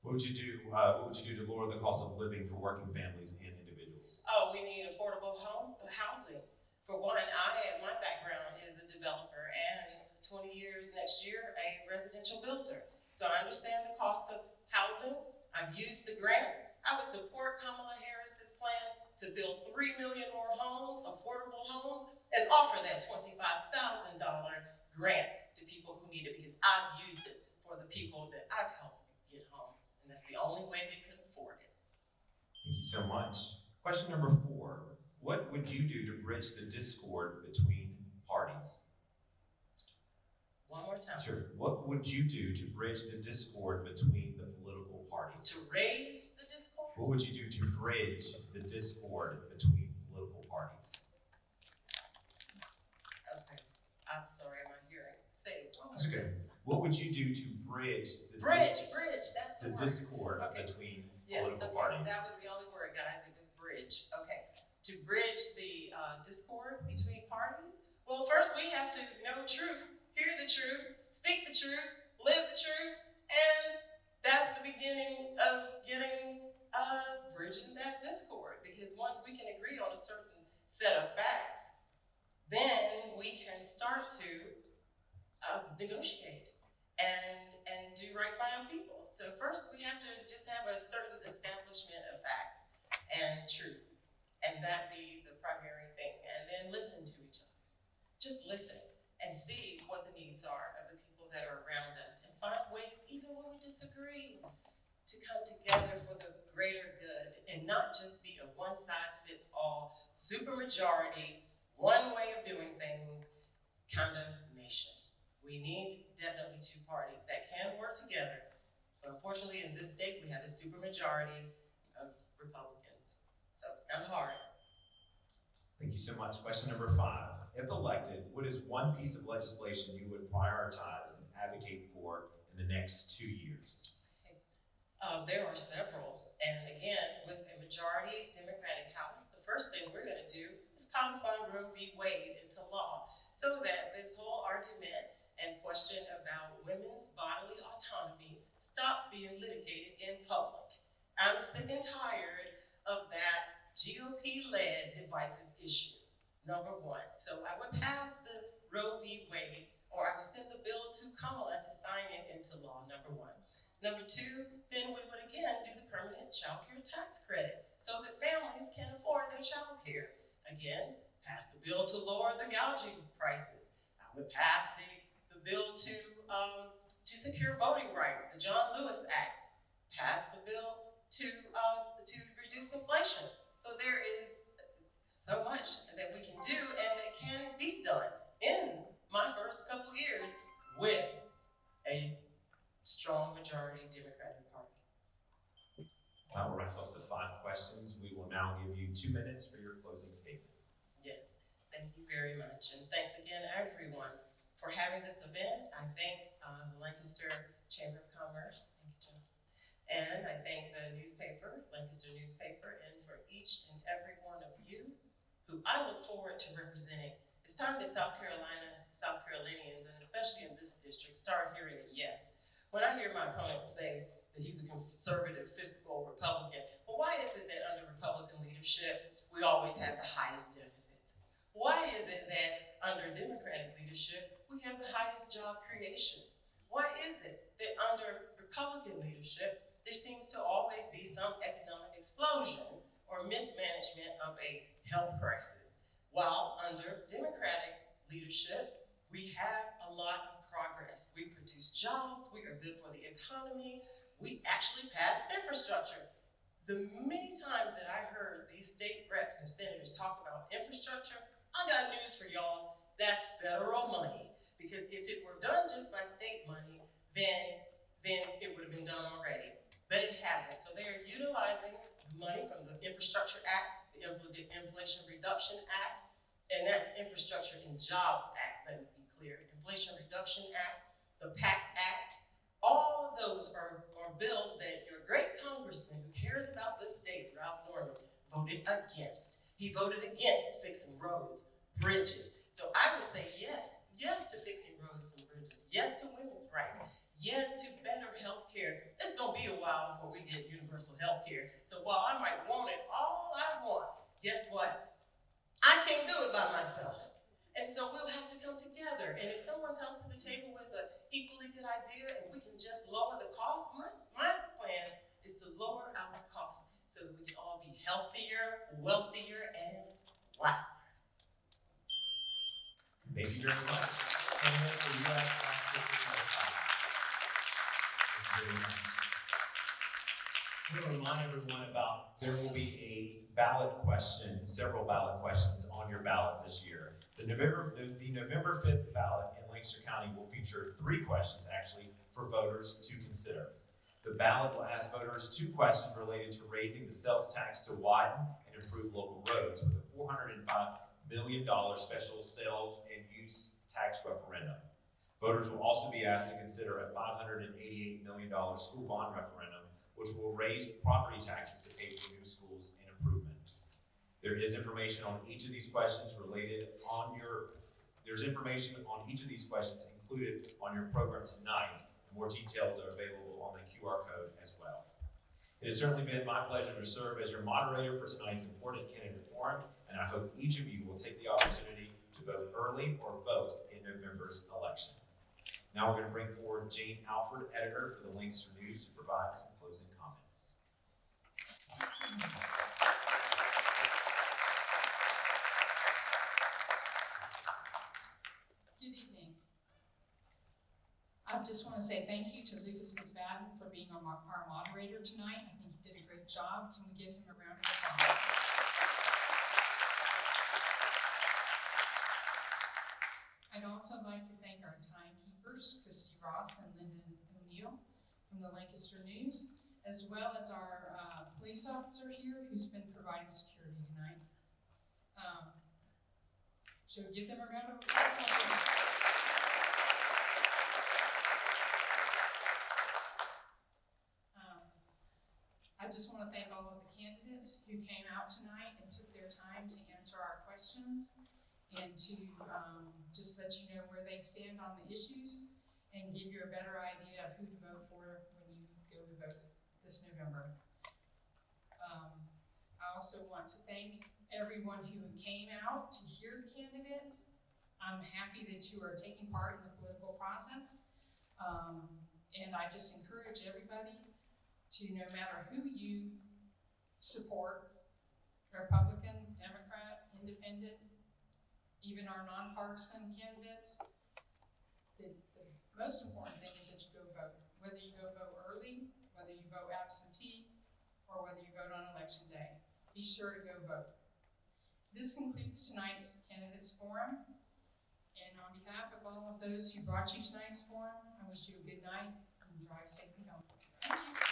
What would you do to lower the cost of living for working families and individuals? Oh, we need affordable housing. For one, my background is a developer, and 20 years next year, a residential builder. So I understand the cost of housing. I've used the grants. I would support Kamala Harris's plan to build 3 million more homes, affordable homes, and offer that $25,000 grant to people who need it, because I've used it for the people that I've helped get homes, and that's the only way they could afford it. Thank you so much. Question number four. What would you do to bridge the discord between parties? One more time. Sure. What would you do to bridge the discord between the political parties? To raise the discord? What would you do to bridge the discord between political parties? Okay. I'm sorry, am I hearing? Say it one more That's time. okay. What would you do to bridge the Bridge, that's the the word. discord Okay. between Yes, political okay, parties? that was the only word, guys, it was bridge. Okay, to bridge the discord between parties, well, first we have to know truth, hear the truth, speak the truth, live the truth, and that's the beginning of getting, bridging that discord. Because once we can agree on a certain set of facts, then we can start to negotiate and do right by our people. So first we have to just have a certain establishment of facts and truth, and that be the primary thing, and then listen to each other. Just listen and see what the needs are of the people that are around us, and find ways, even when we disagree, to come together for the greater good, and not just be a one-size-fits-all, supermajority, one way of doing things kind of nation. We need definitely two parties that can work together. But unfortunately, in this state, we have a supermajority of Republicans. So it's kind of hard. Thank you so much. Question number five. If elected, what is one piece of legislation you would prioritize and advocate for in the next 2 years? There are several. And again, with a majority Democratic House, the first thing we're going to do is codify Roe v. Wade into law, so that this whole argument and question about women's bodily autonomy stops being litigated in public. I'm sick and tired of that GOP-led divisive issue, number one. So I would pass the Roe v. Wade, or I would send the bill to Kamala to sign it into law, number one. Number two, then we would again do the permanent child care tax credit, so that families can afford their child care. Again, pass the bill to lower the gouging prices. I would pass the bill to secure voting rights, the John Lewis Act. Pass the bill to reduce inflation. So there is so much that we can do and that can be done in my first couple years with a strong majority Democratic Party. That will wrap up the 5 questions. We will now give you 2 minutes for your closing statement. Yes, thank you very much. And thanks again, everyone, for having this event. I thank the Lancaster Chamber of Commerce, thank you, John. And I thank the newspaper, Lancaster newspaper, and for each and every one who I look forward to representing. It's time that South Carolinians, and especially in this district, start hearing a yes. When I hear my opponent say that he's a conservative fiscal Republican, well, why is it that under Republican leadership, we always have the highest deficits? Why is it that under Democratic leadership, we have the highest job creation? Why is it that under Republican leadership, there seems to always be some economic explosion or mismanagement of a health crisis? While under Democratic leadership, we have a lot of progress. We produce jobs, we are good for the economy, we actually pass infrastructure. The many times that I heard these state reps and senators talk about infrastructure, I got news for y'all, that's federal money. Because if it were done just by state money, then it would have been done already. But it hasn't. So they are utilizing money from the Infrastructure Act, the Inflation Reduction Act, and that's Infrastructure and Jobs Act, let me be clear. Inflation Reduction Act, the PACT Act, all of those are bills that your great congressman who cares about this state, Ralph Norman, voted against. He voted against fixing roads, bridges. So I would say yes to fixing roads and bridges, yes to women's rights, yes to better health care. It's gonna be a while before we get universal health care. So while I might want it all I want, guess what? I can't do it by myself. And so we'll have to come together. And if someone comes to the table with an equally good idea and we can just lower the cost, my plan is to lower our costs so that we can all be healthier, wealthier, and wiser. Thank you very much. Candidate for U.S. House District No. 5. Thank you very much. I'm going to remind everyone there will be a ballot question, several ballot questions on your ballot this year. The November 5th ballot in Lancaster County will feature 3 questions actually for voters to consider. The ballot will ask voters 2 questions related to raising the sales tax to widen and improve local roads with a $405 million special sales and use tax referendum. Voters will also be asked to consider a $588 million school bond referendum, which will raise property taxes to pay for new schools and improvement. There is information on each of these questions there's information on each of these questions included on your program tonight. More details are available on the QR code as well. It has certainly been my pleasure to serve as your moderator for tonight's important candidate forum, and I hope each of you will take the opportunity to vote early or vote in November's election. Now we're going to bring forward Jane Alford, editor for the Lancaster News, to provide some closing comments. Good evening. I just want to say thank you to Lucas McFadden for being our moderator tonight. I think he did a great job. Can we give him a round of applause? I'd also like to thank our timekeepers, Christy Ross and Lyndon O'Neill from the Lancaster News, as well as our police officer here who's been providing security tonight. Shall we give them a round of applause? I just want to thank all of the candidates who came out tonight and took their time to answer our questions and to just let you know where they stand on the issues and give you a better idea of who to vote for when you go to vote this November. I also want to thank everyone who came out to hear the candidates. I'm happy that you are taking part in the political process. And I just encourage everybody to, no matter who you support, Republican, Democrat, Independent, even our nonpartisan candidates, the most important thing is that you go vote. Whether you go vote early, whether you vote absentee, or whether you vote on election day, be sure to go vote. This concludes tonight's candidates forum. And on behalf of all of those who brought you tonight's forum, I wish you a good night and drive safely home. Thank you.